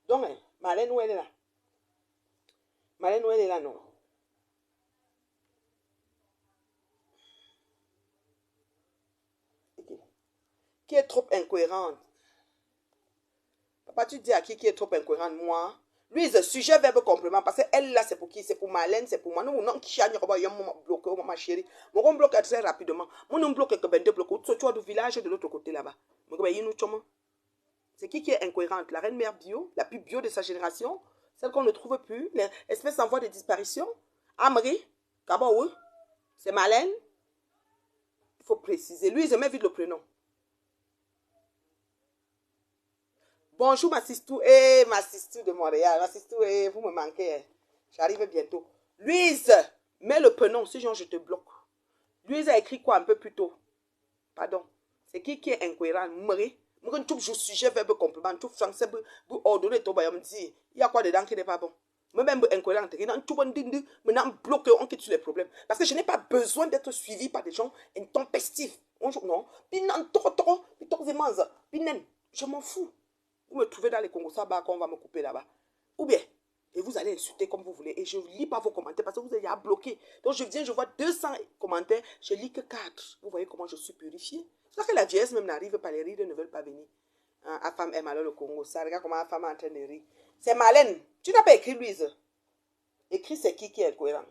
Speaker 1: Donc, Marlène, où elle est là? Marlène, où elle est là, non? Okay. Qui est trop incohérente? Papa, tu dis à qui est trop incohérente? Moi? Louise, sujet, verbe, complément. Parce qu'elle, là, c'est pour qui? C'est pour Marlène, c'est pour moi. Nous, non, qui a bloqué, ma chérie. Moi, on bloque très rapidement. Moi, on bloque que ben deux blocs. Tu vois du village de l'autre côté là-bas. C'est qui est incohérente? La reine mère bio, la plus bio de sa génération, celle qu'on ne trouve plus, l'espèce en voie de disparition. Amri, Kabaou, c'est Marlène. Il faut préciser. Louise, mets vite le prénom. Bonjour ma sistou, ma sistou de Montréal, ma sistou, vous me manquez, j'arrive bientôt. Louise, mets le prénom, sinon je te bloque. Louise a écrit quoi un peu plus tôt? Pardon, c'est qui est incohérent? Marie, moi quand tu sujet, verbe, complément, tu français, vous ordonnez ton bail, me dit, il y a quoi dedans qui n'est pas bon? Moi-même, incohérent, maintenant bloqué, on quitte sur les problèmes. Parce que je n'ai pas besoin d'être suivi par des gens intempestifs. Non, je m'en fous. Vous me trouvez dans les Congos, ça on va me couper là-bas. Ou bien, et vous allez insulter comme vous voulez. Et je ne lis pas vos commentaires parce que vous êtes à bloquer. Donc je viens, je vois 200 commentaires, je lis que 4. Vous voyez comment je suis purifié. C'est ça que la vieillesse même n'arrive pas, les rides ne veulent pas venir. Hein, la femme aime alors le Congo. Ça, regarde comment la femme est en train de rire. C'est Marlène. Tu n'as pas écrit Louise. Écrit c'est qui est cohérent.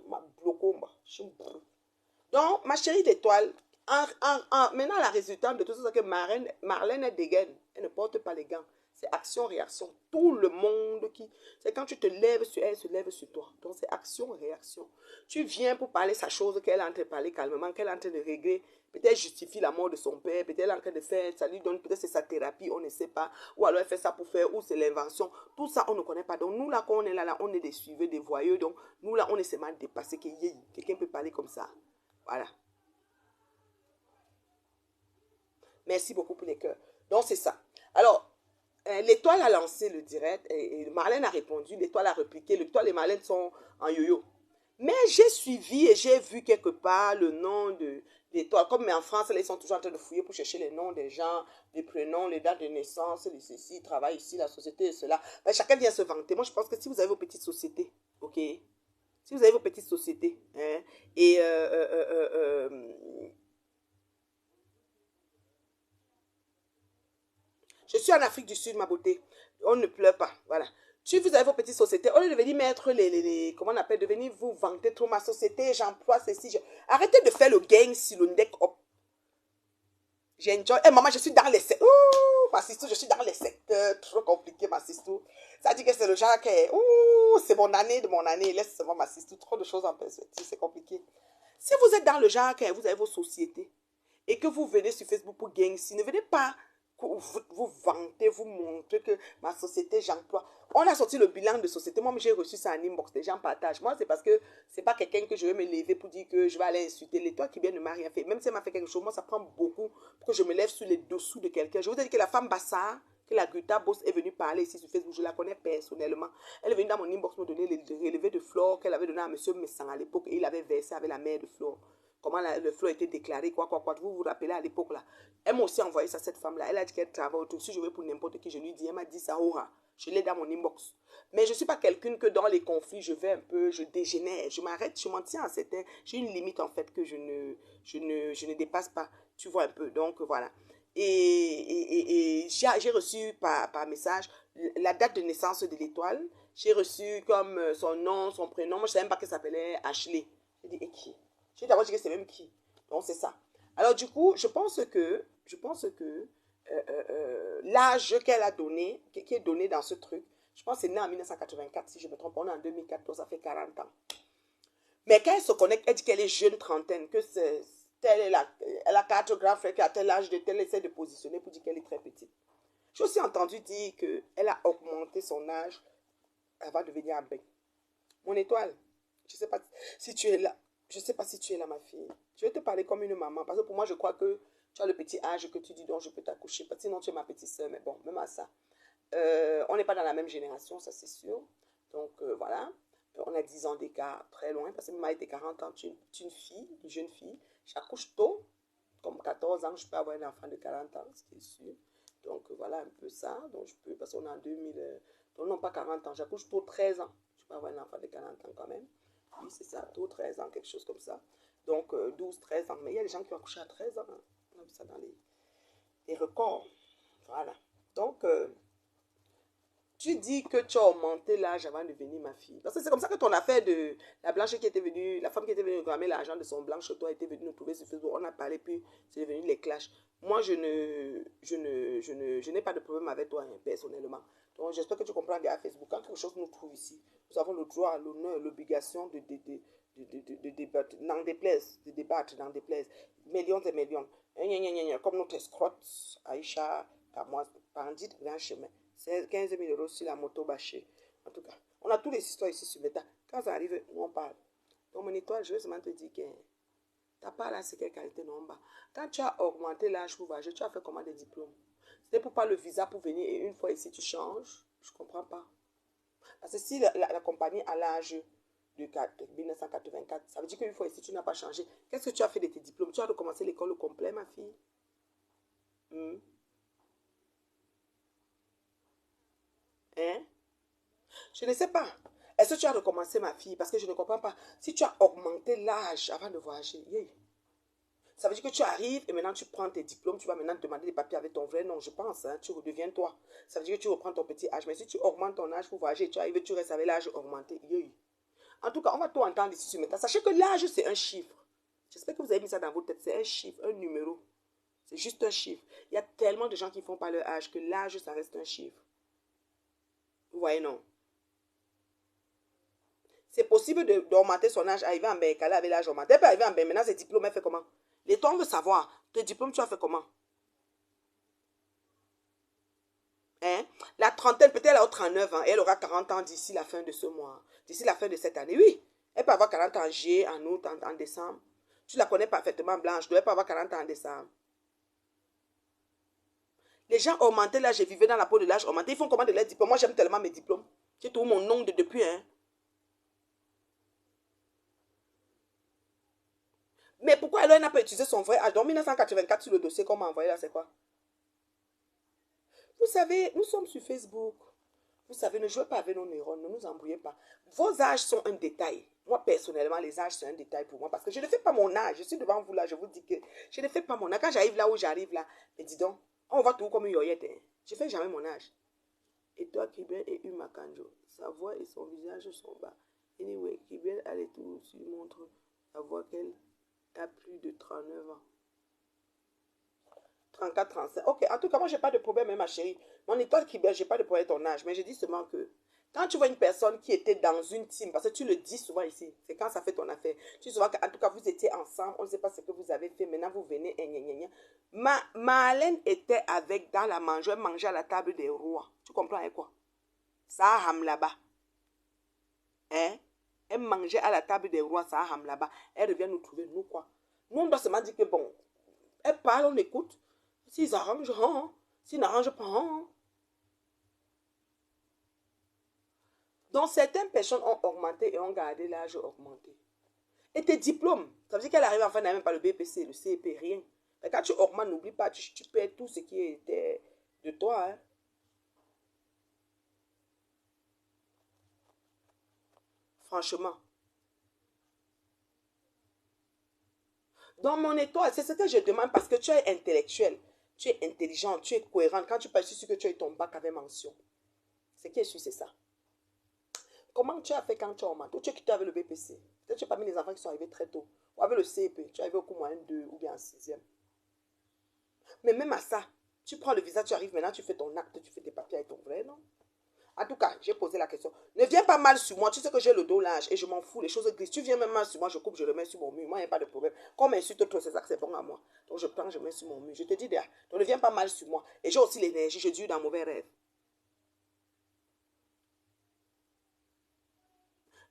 Speaker 1: Donc, ma chérie d'étoile, maintenant la résultante de tout ça, c'est que Marlène est dégaine. Elle ne porte pas les gants. C'est action-réaction. Tout le monde qui... C'est quand tu te lèves sur elle, elle se lève sur toi. Donc, c'est action-réaction. Tu viens pour parler sa chose qu'elle est en train de parler calmement, qu'elle est en train de régler. Peut-être justifie la mort de son père. Peut-être elle est en train de faire... Ça lui donne... Peut-être c'est sa thérapie, on ne sait pas. Ou alors elle fait ça pour faire... Ou c'est l'invention. Tout ça, on ne connaît pas. Donc, nous, là, quand on est là, on est des suiveurs, des voyeux. Donc, nous, là, on est seulement dépassés. Quelqu'un peut parler comme ça. Voilà. Merci beaucoup pour les cœurs. Donc, c'est ça. Alors, l'étoile a lancé le direct et Marlène a répondu. L'étoile a répliqué. L'étoile et Marlène sont en yo-yo. Mais j'ai suivi et j'ai vu quelque part le nom de l'étoile. Comme mais en France, ils sont toujours en train de fouiller pour chercher les noms des gens, les prénoms, les dates de naissance, les ceci, ils travaillent ici, la société et cela. Mais chacun vient se vanter. Moi, je pense que si vous avez vos petites sociétés, ok, si vous avez vos petites sociétés, hein, et je suis en Afrique du Sud, ma beauté. On ne pleure pas. Voilà. Si vous avez vos petites sociétés, au lieu de venir mettre comment on appelle, de venir vous vanter trop ma société, j'emploie ceci. Arrêtez de faire le gang si le neck up. J'enjoy. Eh, maman, je suis dans les secteurs. Ma sister, je suis dans les secteurs. Trop compliqué, ma sister. Ça dit que c'est le genre qui est. C'est mon année de mon année. Laisse-moi, ma sister. Trop de choses en perspective. C'est compliqué. Si vous êtes dans le genre que vous avez vos sociétés et que vous venez sur Facebook pour gang, si ne venez pas vous vantez, vous montrez que ma société, j'emploie. On a sorti le bilan de société. Moi, j'ai reçu ça en inbox. Les gens partagent. Moi, c'est parce que c'est pas quelqu'un que je vais me lever pour dire que je vais aller insulter. L'étoile qui vient ne m'a rien fait. Même si elle m'a fait quelque chose, moi, ça prend beaucoup pour que je me lève sur les dessous de quelqu'un. Je vous ai dit que la femme Bassar, que la Guta Boss est venue parler ici sur Facebook. Je la connais personnellement. Elle est venue dans mon inbox me donner les relevés de flore qu'elle avait donné à monsieur Messan à l'époque. Et il avait versé avec la mère de flore. Comment le flot a été déclaré, quoi. Vous vous rappelez à l'époque là. Elle m'a aussi envoyé ça, cette femme-là. Elle a dit qu'elle travaille autour. Si je vais pour n'importe qui, je lui dis, elle m'a dit ça, aura. Je l'ai dans mon inbox. Mais je ne suis pas quelqu'un que dans les conflits, je vais un peu, je dégénère, je m'arrête, je m'en tiens à certains. J'ai une limite en fait que je ne dépasse pas. Tu vois un peu. Donc, voilà. Et j'ai reçu par message la date de naissance de l'étoile. J'ai reçu comme son nom, son prénom. Moi, je ne savais même pas qu'elle s'appelait Ashley. J'ai dit, et qui? J'ai d'abord dit que c'est même qui. Donc, c'est ça. Alors, du coup, je pense que l'âge qu'elle a donné, qui est donné dans ce truc, je pense que c'est né en 1984, si je me trompe. On est en 2014, ça fait 40 ans. Mais quand elle se connecte, elle dit qu'elle est jeune trentaine, que elle a 4 grands frères qui a tel âge de tel, elle essaie de positionner pour dire qu'elle est très petite. J'ai aussi entendu dire qu'elle a augmenté son âge avant de venir à Bec. Mon étoile, je ne sais pas si tu es là. Je ne sais pas si tu es là, ma fille. Je vais te parler comme une maman. Parce que pour moi, je crois que tu as le petit âge que tu dis donc je peux t'accoucher. Parce que sinon, tu es ma petite soeur. Mais bon, même à ça. On n'est pas dans la même génération, ça c'est sûr. Donc voilà. On a 10 ans d'écart, très loin. Parce que maman était 40 ans. Tu es une fille, une jeune fille. J'accouche tôt. Comme 14 ans, je peux avoir un enfant de 40 ans, ce qui est sûr. Donc voilà un peu ça. Donc je peux, parce qu'on est en 2000. Donc non, pas 40 ans. J'accouche tôt 13 ans. Je peux avoir un enfant de 40 ans quand même. Oui, c'est ça, tôt 13 ans, quelque chose comme ça. Donc 12, 13 ans. Mais il y a des gens qui ont accouché à 13 ans. Hein. On a vu ça dans les records. Voilà. Donc, tu dis que tu as augmenté l'âge avant de venir, ma fille. Parce que c'est comme ça que ton affaire de la blanche qui était venue, la femme qui était venue réclamer l'argent de son blanc chez toi était venue nous trouver sur Facebook. On a parlé, puis c'est devenu les clashs. Moi, je n'ai pas de problème avec toi, hein, personnellement. Donc, j'espère que tu comprends bien à Facebook. Quand quelque chose nous trouve ici, nous avons le droit, l'honneur, l'obligation de débattre, n'en déplaise, de débattre, n'en déplaise. Millions et millions. Comme notre escrotte, Aïcha, à moi, bandit, grand chemin. C'est 15 000 euros sur la moto bâchée. En tout cas, on a toutes les histoires ici sur Meta. Quand ça arrive, nous on parle. Donc, mon étoile, je vais seulement te dire que ta part là, c'est quelle qualité non bas. Quand tu as augmenté l'âge pour voyager, tu as fait comment des diplômes? C'était pour pas le visa pour venir et une fois ici, tu changes. Je ne comprends pas. Parce que si la compagnie a l'âge de 1984, ça veut dire qu'une fois ici, tu n'as pas changé. Qu'est-ce que tu as fait de tes diplômes? Tu as recommencé l'école au complet, ma fille? Hmm. Hein? Je ne sais pas. Est-ce que tu as recommencé, ma fille? Parce que je ne comprends pas. Si tu as augmenté l'âge avant de voyager, yeah. Ça veut dire que tu arrives et maintenant tu prends tes diplômes, tu vas maintenant demander des papiers avec ton vrai nom, je pense. Hein, tu redeviens toi. Ça veut dire que tu reprends ton petit âge. Mais si tu augmentes ton âge pour voyager, tu arrives, tu restes avec l'âge augmenté. Yeah. En tout cas, on va tout entendre ici sur Meta. Sachez que l'âge, c'est un chiffre. J'espère que vous avez mis ça dans votre tête. C'est un chiffre, un numéro. C'est juste un chiffre. Il y a tellement de gens qui font pas leur âge que l'âge, ça reste un chiffre. Vous voyez, non? C'est possible d'augmenter son âge, arriver en Bécala avec l'âge augmenté. Elle peut arriver en Bécala, maintenant ses diplômes, elle fait comment? Les temps veut savoir, tes diplômes, tu as fait comment? Hein? La trentaine, peut-être elle a 39 ans, et elle aura 40 ans d'ici la fin de ce mois, d'ici la fin de cette année. Oui, elle peut avoir 40 ans en juillet, en août, en décembre. Tu la connais parfaitement blanche, donc elle peut avoir 40 ans en décembre. Les gens augmentaient l'âge, je vivais dans la peau de l'âge augmenté. Ils font comment de leurs diplômes? Moi, j'aime tellement mes diplômes. J'ai tout mon nom depuis, hein. Mais pourquoi elle n'a pas utilisé son vrai âge? Donc, 1984 sur le dossier qu'on m'a envoyé là, c'est quoi? Vous savez, nous sommes sur Facebook. Vous savez, ne jouez pas avec nos neurones, ne nous embrouillez pas. Vos âges sont un détail. Moi, personnellement, les âges, c'est un détail pour moi. Parce que je ne fais pas mon âge. Je suis devant vous là, je vous dis que je ne fais pas mon âge. Quand j'arrive là où j'arrive là, mais dis donc, on va tout comme une yoyette. Hein. Je ne fais jamais mon âge. Et toi, Kibel et Uma Kanjo, sa voix et son visage sont bas. Anyway, Kibel a les tours sur montre sa voix qu'elle a plus de 39 ans. 34, 35. Ok, en tout cas, moi, j'ai pas de problème, hein, ma chérie. Mon étoile qui j'ai pas de problème avec ton âge. Mais je dis seulement que quand tu vois une personne qui était dans une team, parce que tu le dis souvent ici, c'est quand ça fait ton affaire. Tu dis souvent qu'en tout cas, vous étiez ensemble, on ne sait pas ce que vous avez fait, maintenant vous venez, et gna, gna, gna. Marlène était avec dans la mangeoire, elle mangeait à la table des rois. Tu comprends avec quoi? Ça a ham là-bas. Hein? Elle mangeait à la table des rois, ça a ham là-bas. Elle revient nous trouver, nous quoi? Nous, on doit seulement dire que bon, elle parle, on écoute. S'ils arrangent, hein. S'ils n'arrangent pas, hein. Donc, certaines personnes ont augmenté et ont gardé l'âge augmenté. Et tes diplômes, ça veut dire qu'elle arrive en fin d'année, même pas le BPC, le CEP, rien. Mais quand tu augmentes, n'oublie pas, tu perds tout ce qui était de toi. Hein. Franchement. Dans mon étoile, c'est ce que je demande parce que tu es intellectuel, tu es intelligent, tu es cohérent. Quand tu parles, je suis sûr que tu as eu ton bac avec mention. Ce qui est sûr, c'est ça. Comment tu as fait quand tu as augmenté? Tu as quitté avec le BPC. Peut-être que tu n'as pas mis les enfants qui sont arrivés très tôt. Ou avec le CEP, tu es arrivé au cours moyen 2 ou bien en 6e. Mais même à ça, tu prends le visa, tu arrives maintenant, tu fais ton acte, tu fais tes papiers avec ton vrai nom. En tout cas, j'ai posé la question. Ne viens pas mal sur moi. Tu sais que j'ai le dos large et je m'en fous. Les choses grises. Tu viens même mal sur moi, je coupe, je le mets sur mon mur. Moi, il n'y a pas de problème. Comme insulte trop, c'est ça que c'est bon à moi. Donc, je prends, je mets sur mon mur. Je te dis, donc ne viens pas mal sur moi. Et j'ai aussi l'énergie. Je dure dans mauvais rêve.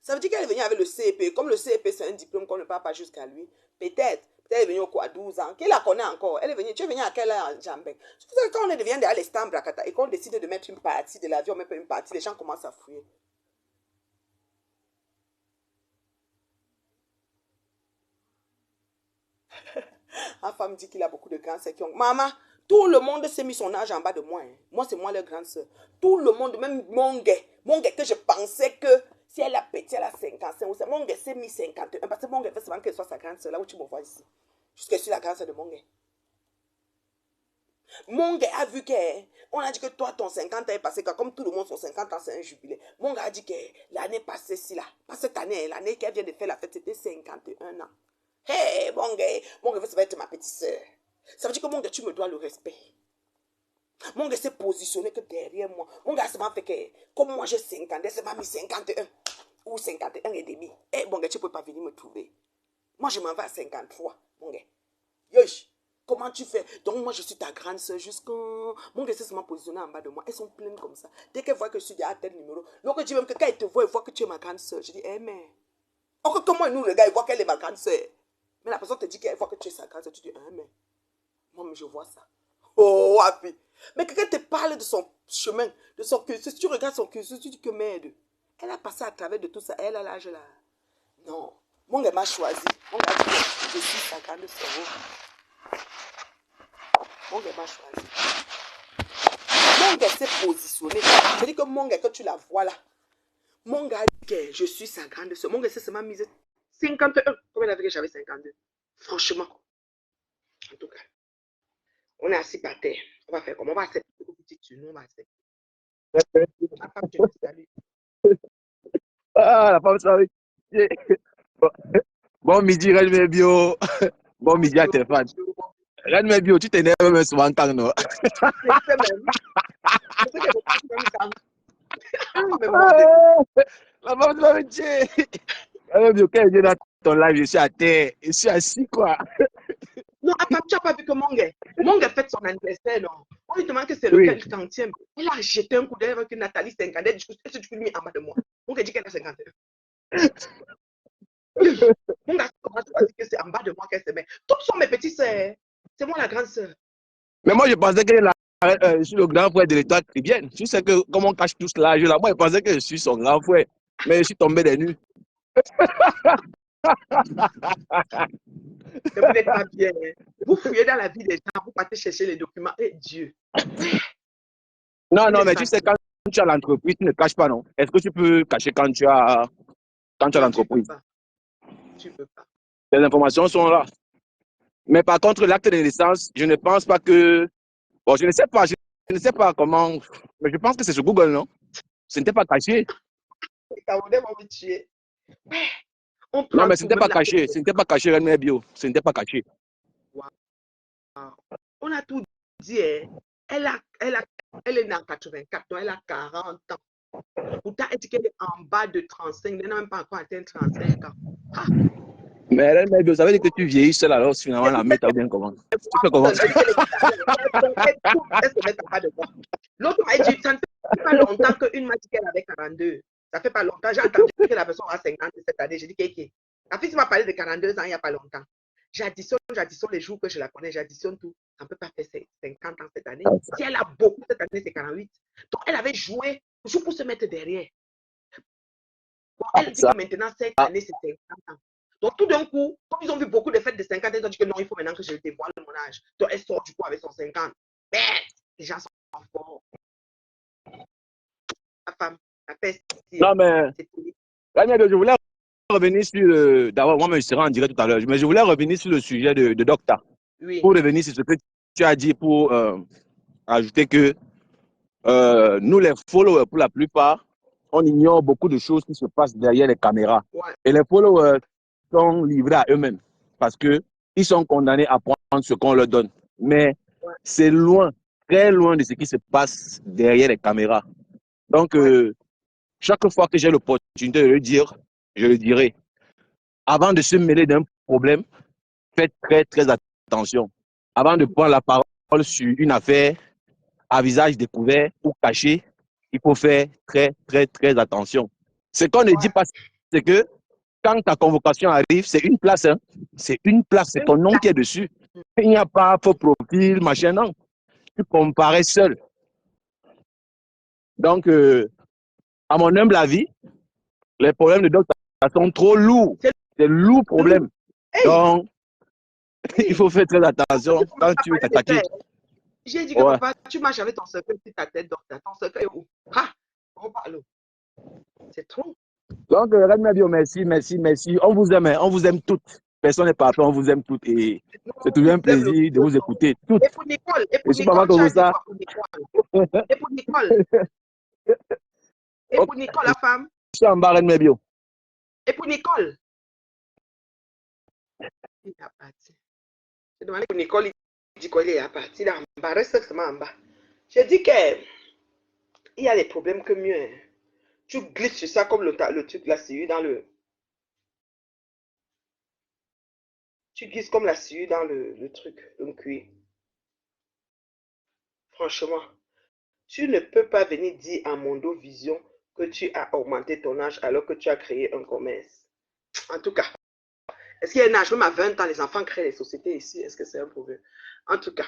Speaker 1: Ça veut dire qu'elle est venue avec le CEP. Comme le CEP, c'est un diplôme qu'on ne parle pas jusqu'à lui. Peut-être. Peut-être elle est venue au quoi, 12 ans. Qui la connaît encore? Elle est venue. Tu es venue à quelle heure en Jambek? Tu sais que quand on devient à l'Estambre et qu'on décide de mettre une partie de l'avion, même pas une partie, les gens commencent à fouiller. Un femme dit qu'il a beaucoup de grandes sœurs qui ont... Maman, tout le monde s'est mis son âge en bas de moi. Hein. Moi, c'est moi leur grande sœur. Tout le monde, même mon gars que je pensais que si elle a pété, elle a 55 ou ça. Mon gars s'est mis 51. Parce que mon gars fait seulement qu'elle soit sa grande sœur, là où tu me vois ici. Jusque je suis la grande sœur de mon gars. Mon gars a vu qu'on a dit que toi, ton 50 ans est passé, comme tout le monde, son 50 ans, c'est un jubilé. Mon gars a dit que l'année passée, si là, pas cette année, l'année qu'elle vient de faire la fête, c'était 51 ans. Hey, mon gars, ça va être ma petite soeur. Ça veut dire que mon gars, tu me dois le respect. Mon gars s'est positionné que derrière moi. Mon gars, ça m'a fait que, comme moi j'ai 50, ça m'a mis 51 ou 51 et demi. Eh, mon gars, tu ne peux pas venir me trouver. Moi, je m'en vais à 53, mon gars. Yosh, comment tu fais? Donc, moi, je suis ta grande soeur jusqu'au... Mon gars, c'est seulement positionné en bas de moi. Elles sont pleines comme ça. Dès qu'elles voient que je suis à tel numéro, donc je dis même que quand elles te voient, elles voient que tu es ma grande soeur. Je dis, eh, mais... Encore comment nous, le gars, ils voient qu'elle est ma grande soeur. Mais la personne te dit qu'elle voit que tu es sa grande soeur. Tu dis, ah, mais... Moi, mais je vois ça. Oh, wapi. Mais quelqu'un te parle de son chemin, de son cursus. Tu regardes son cursus, tu dis que merde. Elle a passé à travers de tout ça. Elle a l'âge là. Non. Mon gars m'a choisi. Mon gars dit que je suis sa grande cerveau. Mon gars m'a choisi. Mon gars s'est positionné. Je dis que mon gars, que tu la vois là. Mon gars dit que je suis sa grande soeur. Mon gars s'est seulement mis 51. Comme elle avait que j'avais 52. Franchement. En tout cas. On est assis par terre. On va faire comment? On va accepter que vous dites sur nous. On va accepter. La femme, je te salue.
Speaker 2: Ah, la femme savait. Bon, bon midi, Reine Mebio. Bon midi à tes fans. Reine Mebio, tu t'énerves même souvent quand non?
Speaker 1: C'est même. C'est que
Speaker 2: La femme savait dire. Reine Mebio, quand elle vient dans ton live, je suis à terre. Je suis assis, quoi.
Speaker 1: non, tu n'as pas vu que mon gars fête son anniversaire, non? On lui demande que c'est
Speaker 2: Oui.
Speaker 1: lequel quantième. Elle a jeté un coup d'œil avec une Nathalie 50. Elle s'est mis en bas de moi. Mon gars dit qu'elle a 51. Mon gars commence à dire que c'est en bas de moi qu'elle se met. Toutes sont mes petites sœurs. C'est moi la grande sœur.
Speaker 2: Mais moi, je pensais que je suis le grand frère de l'étoile caribéenne. Tu sais que, comme on cache tous l'âge là, moi, je pensais que je suis son grand frère. Mais je suis tombé des nues.
Speaker 1: Mais vous n'êtes pas bien. Vous fouillez dans la vie des gens, vous partez chercher les documents. Et Dieu.
Speaker 2: Non, non, mais tu sais, quand tu as l'entreprise, tu ne caches pas, non? Est-ce que tu peux cacher quand tu as
Speaker 1: Non, tu ne peux
Speaker 2: l'entreprise?
Speaker 1: pas. Tu ne peux pas.
Speaker 2: Les informations sont là. Mais par contre, l'acte de naissance, je ne pense pas que... Bon, je ne sais pas comment... Mais je pense que c'est sur Google, non? Ce n'était pas caché.
Speaker 1: Les Camerounais vont me tuer. On
Speaker 2: Non,
Speaker 1: prend
Speaker 2: mais ce
Speaker 1: tout,
Speaker 2: n'était
Speaker 1: même
Speaker 2: pas
Speaker 1: la
Speaker 2: caché. Ce n'était pas caché, René Bio. Ce n'était pas caché.
Speaker 1: wow. On a tout dit. Hein. Elle est née en 84, donc elle a 40 ans. Pourtant, elle dit qu'elle est en bas de 35. Elle n'a même pas encore atteint 35 ans. Ah.
Speaker 2: Mais René Bio, ça veut dire que tu vieillis seul alors finalement la mettre bien comment? Tu fais comment?
Speaker 1: Elle se met en bas de moi. L'autre m'a dit, ça ne fait pas longtemps qu'une m'a dit qu'elle avait 42. Ça fait pas longtemps. J'ai entendu que la personne a 50 cette année. J'ai dit, Kéké. La fille m'a parlé de 42 ans il n'y a pas longtemps. J'additionne les jours que je la connais, j'additionne tout. Ça ne peut pas faire 50 ans cette année. Si elle a beaucoup cette année, c'est 48. Donc, elle avait joué toujours pour se mettre derrière. Bon, elle dit que maintenant, cette année, c'est 50 ans. Donc, tout d'un coup, comme ils ont vu beaucoup de fêtes de 50 ans, ils ont dit que non, il faut maintenant que je dévoile mon âge. Donc, elle sort du coup avec son 50. Mais les gens sont forts. La femme, la peste.
Speaker 2: Non, mais René Bio, je voulais revenir sur d'abord, moi, je serai en direct tout à l'heure, mais je voulais revenir sur le sujet de Docta.
Speaker 1: Oui.
Speaker 2: Pour revenir sur ce que tu as dit, pour ajouter que nous, les followers, pour la plupart, on ignore beaucoup de choses qui se passent derrière les caméras.
Speaker 1: Ouais.
Speaker 2: Et les followers sont livrés à eux-mêmes parce qu'ils sont condamnés à prendre ce qu'on leur donne. Mais
Speaker 1: Ouais.
Speaker 2: c'est loin, très loin de ce qui se passe derrière les caméras. Donc,
Speaker 1: Ouais.
Speaker 2: chaque fois que j'ai l'opportunité de le dire, je le dirai. Avant de se mêler d'un problème, faites très, très attention. Avant de prendre la parole sur une affaire à visage découvert ou caché, il faut faire très, très, très attention. Ce qu'on ne dit
Speaker 1: Ouais.
Speaker 2: pas, c'est que quand ta convocation arrive, c'est une place. Hein. C'est une place, c'est ton nom qui est dessus. Il n'y a pas faux profil, machin, non. Tu comparais seul. Donc, à mon humble avis, les problèmes de docteur sont trop lourds. C'est lourd problème.
Speaker 1: Hey,
Speaker 2: Donc, il
Speaker 1: hey.
Speaker 2: faut faire très attention
Speaker 1: Tu
Speaker 2: quand
Speaker 1: commences à
Speaker 2: tu veux
Speaker 1: parler de
Speaker 2: t'attaquer.
Speaker 1: père. J'ai dit que
Speaker 2: Ouais.
Speaker 1: papa, tu marches avec ton cercueil sur ta tête, docteur. Ton cercueil est où? Ah, on parle. C'est trop.
Speaker 2: Donc, Redma Bio, merci, merci, merci. On vous aime, hein. On vous aime toutes. Personne n'est parfait, on vous aime toutes. Et c'est
Speaker 1: Non,
Speaker 2: toujours
Speaker 1: je
Speaker 2: un
Speaker 1: vous aime le
Speaker 2: plaisir de vous
Speaker 1: gros.
Speaker 2: écouter toutes.
Speaker 1: Et
Speaker 2: Je
Speaker 1: pour
Speaker 2: suis Papa
Speaker 1: Nicole, tu as dit
Speaker 2: Kogosa.
Speaker 1: quoi pour Nicole? Et pour Nicole, et
Speaker 2: Ok,
Speaker 1: pour Nicole, la femme,
Speaker 2: je suis en bas, Redma Bio.
Speaker 1: et pour Nicole. Il est parti. J'ai demandé pour Nicole, il dit qu'il est parti. Il est en bas, reste seulement en bas. J'ai dit qu'il y a des problèmes que mieux. Hein. Tu glisses sur ça comme le truc, la sciure dans le. Tu glisses comme la sciure dans le truc, le cuir. Franchement, tu ne peux pas venir dire à Mondo Vision que tu as augmenté ton âge alors que tu as créé un commerce. En tout cas, est-ce qu'il y a un âge, même à 20 ans, les enfants créent les sociétés ici? Est-ce que c'est un problème? En tout cas,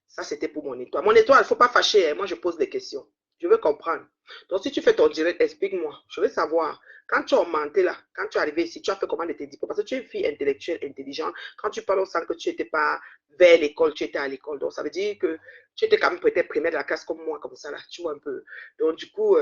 Speaker 1: ça c'était pour mon étoile. Mon étoile, il ne faut pas fâcher. Hein. Moi, je pose des questions. Je veux comprendre. Donc, si tu fais ton direct, explique-moi. Je veux savoir. Quand tu as augmenté là, quand tu es arrivé ici, tu as fait comment de tes diplômes? Parce que tu es une fille intellectuelle, intelligente. Quand tu parles, on sent que tu n'étais pas vers l'école, tu étais à l'école. Donc, ça veut dire que tu étais quand même peut-être primaire de la classe comme moi, comme ça là. Tu vois un peu. Donc, du coup,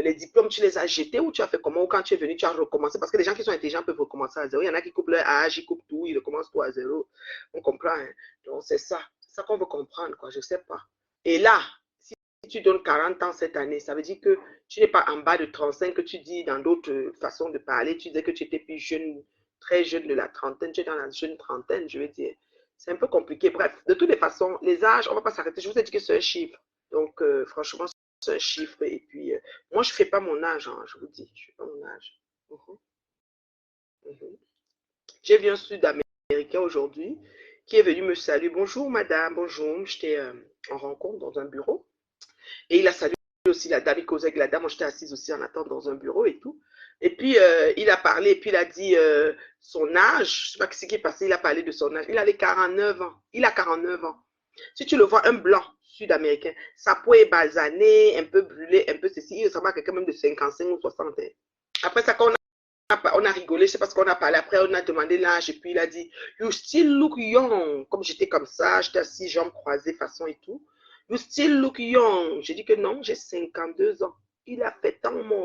Speaker 1: les diplômes, tu les as jetés ou tu as fait comment? Ou quand tu es venu, tu as recommencé? Parce que les gens qui sont intelligents peuvent recommencer à zéro. Il y en a qui coupent leur âge, ils coupent tout, ils recommencent tout à zéro. On comprend. Hein? Donc, c'est ça. C'est ça qu'on veut comprendre, quoi. Je ne sais pas. Et là, si tu donnes 40 ans cette année, ça veut dire que tu n'es pas en bas de 35 que tu dis dans d'autres façons de parler. Tu disais que tu étais plus jeune, très jeune de la trentaine. Tu es dans la jeune trentaine, je veux dire. C'est un peu compliqué. Bref, de toutes les façons, les âges, on ne va pas s'arrêter. Je vous ai dit que c'est un chiffre. Donc, franchement, c'est un chiffre. Et puis, moi, je ne fais pas mon âge, hein, je vous dis. Je ne fais pas mon âge. J'ai vu un Sud-Américain aujourd'hui qui est venu me saluer. Bonjour, madame. Bonjour. J'étais en rencontre dans un bureau. Et il a salué aussi la dame, il causait avec la dame. Moi, j'étais assise aussi en attente dans un bureau et tout. Et puis, il a parlé, et puis il a dit son âge. Je ne sais pas ce qui est passé, il a parlé de son âge. Il avait 49 ans. Il a 49 ans. Si tu le vois, un blanc sud-américain, sa peau est basanée, un peu brûlée, un peu ceci. Il ressemble à quelqu'un même de 55 ou 60. Après ça, quand on a rigolé, je sais pas ce qu'on a parlé. Après, on a demandé l'âge et puis il a dit, You still look young. Comme j'étais comme ça, j'étais assis, jambes croisées, façon et tout. You still look young. J'ai dit que non, j'ai 52 ans. Il a fait tant mort.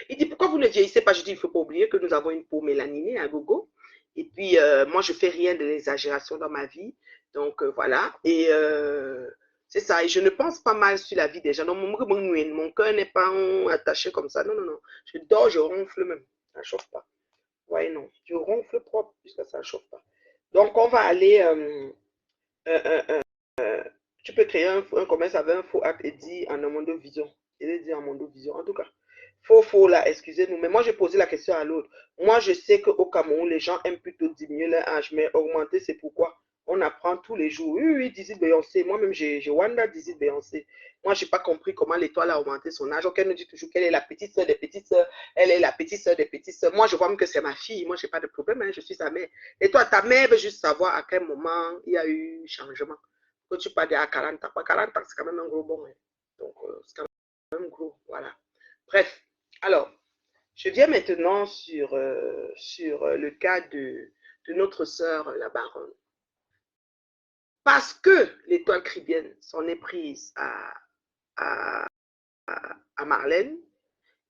Speaker 1: Il dit, pourquoi vous ne vieillissez pas? Je dis, il ne faut pas oublier que nous avons une peau mélaninée à gogo. Et puis, moi, je ne fais rien de l'exagération dans ma vie. Donc, voilà. Et c'est ça. Et je ne pense pas mal sur la vie des gens. Non, mon cœur n'est pas attaché comme ça. Non, non, non. Je dors, je ronfle même. Ça ne chauffe pas. Ouais, non. Je ronfle propre jusqu'à ça ne chauffe pas. Donc, on va aller. Tu peux créer un commerce avec un faux acte et dire en Mondo Vision. Et dire en Mondo Vision. En tout cas, faux là, excusez-nous. Mais moi, j'ai posé la question à l'autre. Moi, je sais qu'au Cameroun, les gens aiment plutôt diminuer leur âge, mais augmenter, c'est pourquoi on apprend tous les jours. Oui, oui, Dizzy Beyoncé. Moi-même, j'ai Wanda Dizzy Beyoncé. Moi, je n'ai pas compris comment l'étoile a augmenté son âge. Donc, elle nous dit toujours qu'elle est la petite sœur des petites sœurs. Elle est la petite sœur des petites sœurs. Moi, je vois même que c'est ma fille. Moi, je n'ai pas de problème. Hein, je suis sa mère. Et toi, ta mère veut juste savoir à quel moment il y a eu changement. Que tu parles à 40 ans. 40 ans, c'est quand même un gros bon. Hein. Donc, c'est quand même gros. Voilà. Bref. Alors, je viens maintenant sur le cas de notre sœur, la baronne. Parce que l'étoile cribienne s'en est prise à Marlène,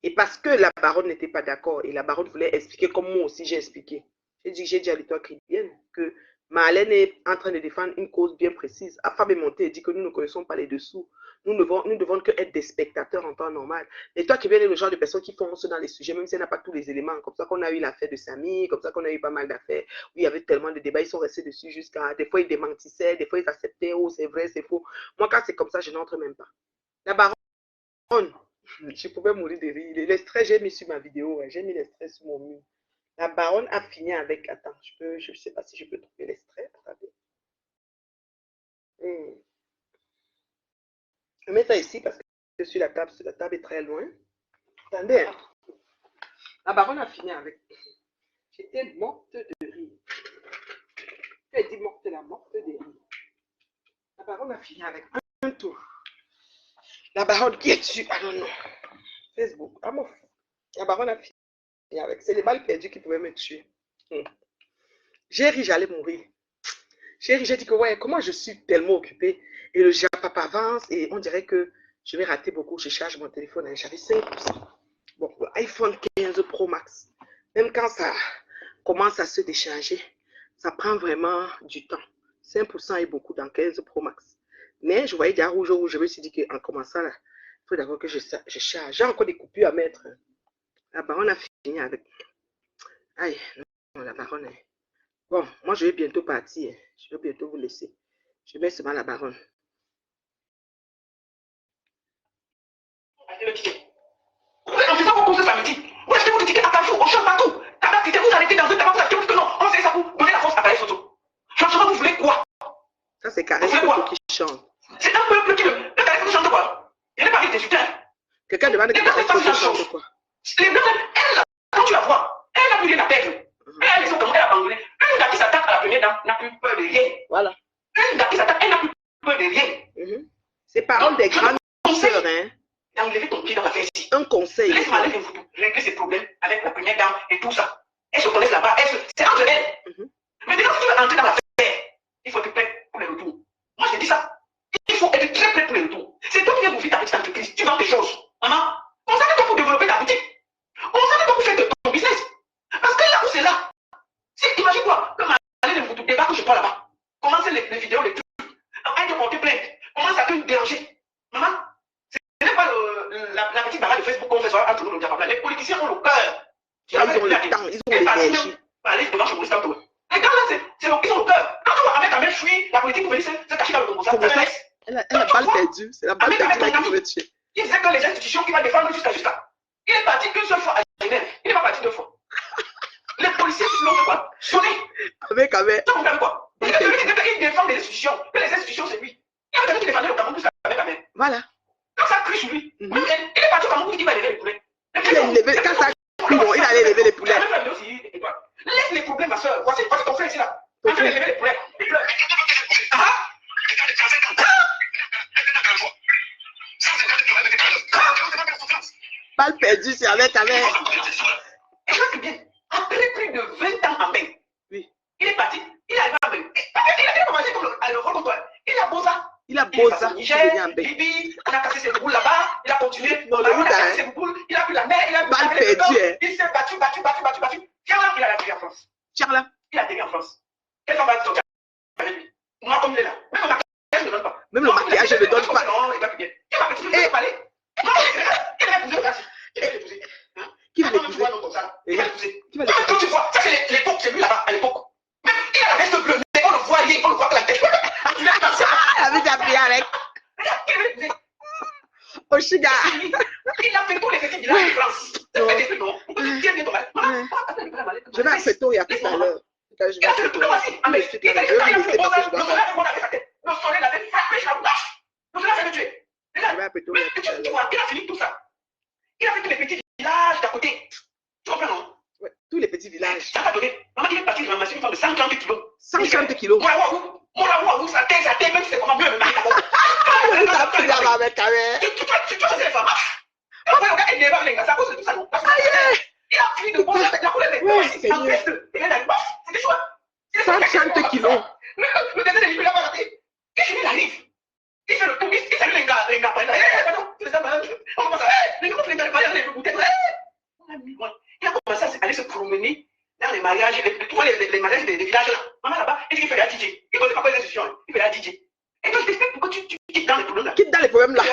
Speaker 1: Et parce que la baronne n'était pas d'accord et la baronne voulait expliquer comme moi aussi j'ai expliqué. J'ai dit à l'étoile chrétienne que Marlène est en train de défendre une cause bien précise. Afab est monté et dit que nous ne connaissons pas les dessous. Nous ne devons que être des spectateurs en temps normal. Et toi qui viens est le genre de personne qui fonce dans les sujets, même si elle n'a pas tous les éléments. Comme ça qu'on a eu l'affaire de Samy, comme ça qu'on a eu pas mal d'affaires, où il y avait tellement de débats, ils sont restés dessus jusqu'à... Des fois, ils démentissaient, des fois, ils acceptaient, oh, c'est vrai, c'est faux. Moi, quand c'est comme ça, je n'entre même pas. La baronne, je pouvais mourir de rire. L'extrait, j'ai mis sur ma vidéo, j'ai mis l'extrait sur mon mur. La baronne a fini avec... Attends, je ne sais pas si je peux trouver l'extrait. Attendez. Je mets ça ici parce que sur la table est très loin. Attendez, hein. La baronne a fini avec... J'étais morte de rire. Elle dit morte, la morte de rire. La baronne a fini avec un tour. La baronne qui est dessus, ah non, non. Facebook, ah mon. La baronne a fini avec... C'est les balles perdues qui pouvaient me tuer. J'ai ri, j'allais mourir. J'ai ri, j'ai dit que ouais, comment je suis tellement occupée. Et le Japapa avance et on dirait que je vais rater beaucoup. Je charge mon téléphone, j'avais 5%. Bon, iPhone 15 Pro Max, même quand ça commence à se décharger, ça prend vraiment du temps. 5% est beaucoup dans 15 Pro Max. Mais je voyais déjà rouge, je me suis dit qu'en commençant là, il faut d'abord que je charge. J'ai encore des coupures à mettre. La baronne a fini avec. Aïe, non, la baronne est... Bon, moi je vais bientôt partir. Je vais bientôt vous laisser. Je mets seulement la baronne. On fait ça pour cause samedi. Vous achetez votre ticket à Carrefour, on change partout. Vous arrêtez dans un tabac, vous achetez que non, on fait ça pour donner la force à Paris Photo. Franchement, vous voulez quoi? Ça, c'est Carré Photo qui chante. C'est un peuple qui... Le Carré Photo chante quoi? Il n'est pas avec des sutins. Quelqu'un demande que Carré Photo chante quoi? Les blancs, elle, quand tu la vois, elle n'a plus rien à perdre. Elle a les autres, elle a abandonné. Une dame qui s'attaque à la première dame n'a plus peur de rien. Voilà. Une dame qui s'attaque, elle n'a plus peur de rien. C'est parole des grandes sœurs, hein. Enlever ton pied dans la fesse. Un conseil. Laisse-moi régler ses problèmes avec la première dame et tout ça. Elles se connaissent là-bas. C'est entre elles. Mais déjà, si tu veux entrer dans l'affaire, il faut être prêt pour les retours. Moi, je dis ça. Il faut être très prêt pour les retours. C'est toi qui viens ouvrir ta petite entreprise. Tu vends des choses. Maman, on s'en est pas pour développer ta boutique. On s'en est pas pour faire de ton business. Parce que là où c'est là. Imagine-toi, comme aller le débat que je prends là-bas. Comment c'est les vidéos, les trucs. Un de porter plainte. Comment ça peut nous déranger? Maman, ce n'est pas la petite barre de Facebook qu'on fait sur entre nous, les politiciens ont le cœur. Ils ont le temps, ils ont l'énergie. Allez devant chez Maurice Kamto. Les gars là, c'est ils ont le cœur. Quand tu vois Ahmed Ahmed fuir la politique pour venir se cacher dans le Congo, ça t'intéresse. Elle a balle perdue. C'est la balle perdue qui pouvait tuer. Il disait que les institutions qui vont défendre jusqu'à. Il est parti une seule fois à Genève. Il n'est pas parti deux fois. Les policiers l'ont fait quoi? Sonné. Avec. Tu comprends quoi? Il défend les institutions. Que les institutions, c'est lui. Il y a quelqu'un qui défendait le Cameroun plus avec Ahmed. Voilà. Quand ça crie sur lui, il est parti au Cameroun qui va lever les poulets. Quand ça crie, il allait lever les poulets. Laisse les problèmes, ma soeur. Voici ton frère ici là. Il va lever les poulets. Il pleure. Balle perdue, c'est avec ta mère. Écoute bien. Après plus de 20 ans en bain, oui. Il est parti. Il arrive en bain. Il a commencé comme le rôle contre. Il a beau ça. Il a beau ça. Niger, Libye, on a cassé ses boules là-bas. Il a continué. Non, on a cassé ses boules. Il a vu la mer. Il a vu la mer. Il s'est battu. Tiens là, il a atterri en France. Tiens là, il a atterri en France. Quelle femme va sortir avec lui? Moi, comme il est là. Même le maquillage ne donne pas. Non, il va plus bien. Il va plus bien parler. Il va épouser. Qui va l'épouser? Qui va l'épouser? Quand tu vois, ça c'est l'époque, c'est lui là-bas, à l'époque. Même il a la veste bleue, on le voit rien, on le voit que la tête. Il avait déjà pris avec. Oshiga. Il a fait tous les petits villages de France. Je vais à Pretoria tout à l'heure. Je vais à Pretoria. Le soleil l'avait frappé sur la bouche. Le soleil l'avait tué. Je vais à Pretoria. Il a fini tout ça. Il a fait tous les petits villages d'à côté. Tu comprends, non? Ouais, tous les petits villages. Ça va donner. Maman, il est parti ramasser une femme de 130 kilos. 130 kilos? Ouais, ouais, ça t'aide, même si c'est comment mieux, mais ça a pris là-bas avec ta mère. Tu vois, c'est ça marche. Après, le gars, il est là, c'est à cause de tout ça, non? Il a pris de bon, la couleur des points, il a pris de. Il a dit, c'était chouette. 130 kilos. Le désert, il a pas raté. Qu'est-ce qu'il arrive? Il fait le tour, il salue les gars, on commence à, les gars, les gars, les bouteilles, promener dans les mariages, les mariages des villages là. Maman là-bas, elle dit qu'il fait la DJ. Il ne pose pas les institutions, il fait la DJ. Et toi, je t'explique pourquoi tu quittes dans les problèmes là. Quitte dans les problèmes là.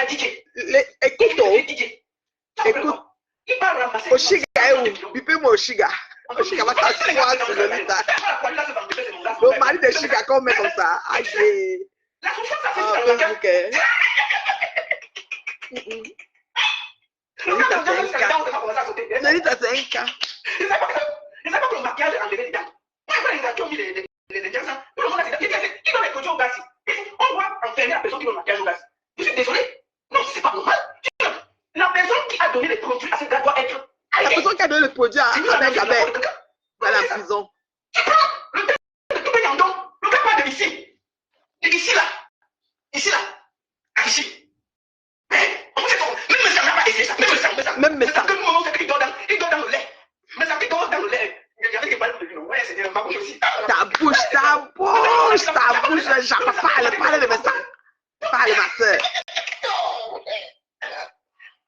Speaker 1: Écoute, écoute. Il parle ramasser. Oshiga est où? Bipez-moi Oshiga. Oshiga va s'asseoir sur le lit là. Le mari de Oshiga, qu'on met comme ça. Aïe. Ah, Facebook est. Nolita, c'est un cas. Nolita, c'est un cas. Il ne sait pas que le maquillage est enlevé dedans. Ils ont mis les gens. Tout le monde a dit qui doit les produire au gaz. On doit enfermer la personne qui doit le maquillage au gaz. Je suis désolé. Non, c'est pas normal. La personne qui a donné les produits à ce gars doit être. La personne qui a donné le produit à Ahmed dans la prison. Tu prends le temps de tout un don. Le gars part de ici. De ici là. Ici là. Ici. Même mes ça. Il dort dans le lait. Mais ça qui dort dans le lait. Ta bouche, j'en parle de mes ça. Parle ma soeur.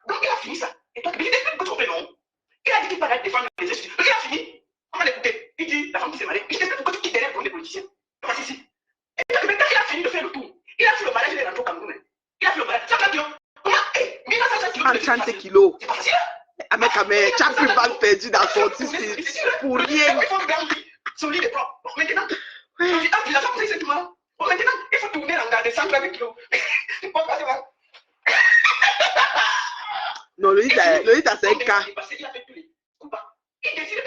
Speaker 1: Donc il a fini ça. Et toi, il t'explique que tu comprends, non? Il a dit qu'il parlait de défendre les institutions. Il a fini. On va l'écouter. Il dit, la femme qui s'est mariée. Il t'explique pourquoi tu quittes derrière pour les politiciens. Voici ici. Et toi, quand il a fini de faire le tour, il a fait le mariage, il est rentré au Cameroun. Il a fait le mariage. Ça veut dire, comment? 30 kilos. C'est pas facile. Avec tu as pris balle perdue dans son tissu pour rien. Il faut regarder son lit de propre. Maintenant, maintenant, il faut tourner en garder 130 kilos. Non, Lolita, c'est un cas. Il a fait tous les coups bas. Il décide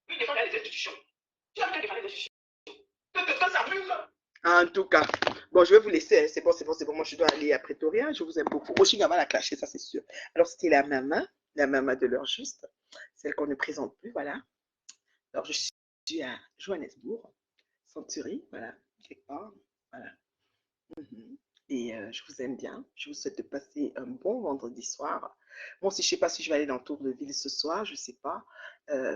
Speaker 1: de défendre les institutions. Tu as défendre les institutions. En tout cas, bon, je vais vous laisser. C'est bon. Moi, je dois aller à Pretoria. Je vous aime beaucoup. Oshiga va la clasher, ça, c'est sûr. Alors, c'était la maman de l'heure juste, celle qu'on ne présente plus, voilà. Alors, je suis à Johannesburg, Century, voilà, quelque part, voilà. Et je vous aime bien. Je vous souhaite de passer un bon vendredi soir. Bon, si je ne sais pas si je vais aller dans le tour de ville ce soir, je ne sais pas.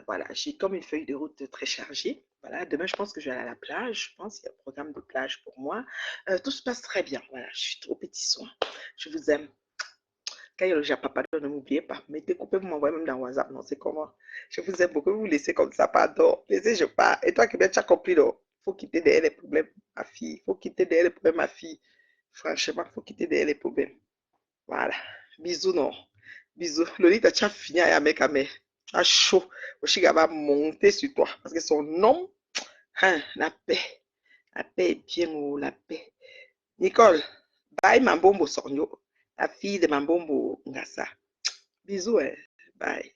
Speaker 1: Voilà, j'ai comme une feuille de route très chargée. Voilà, demain, je pense que je vais aller à la plage. Je pense qu'il y a un programme de plage pour moi. Tout se passe très bien. Voilà, je suis trop petit soin. Je vous aime. Quand il y a le Japapa, ne m'oubliez pas. Mettez coupez, vous m'envoyez même dans WhatsApp. Non, c'est comment? Je vous aime beaucoup. Vous laissez comme ça, pardon. Laissez, je pars. Et toi qui bien, tu as compris, non? Il faut quitter derrière les problèmes, ma fille. Il faut quitter derrière les problèmes, ma fille. Franchement, il faut quitter derrière les problèmes. Voilà. Bisous, non. Bisous. Lolita, tu as fini à Yamekame. Tu as chaud. Oshiga va monter sur toi. Parce que son nom, hein, la paix. La paix est bien, oh, la paix. Nicole, bye, Mambombo Sornyo. La fille de Mambombo Ngassa. Bisous, bye.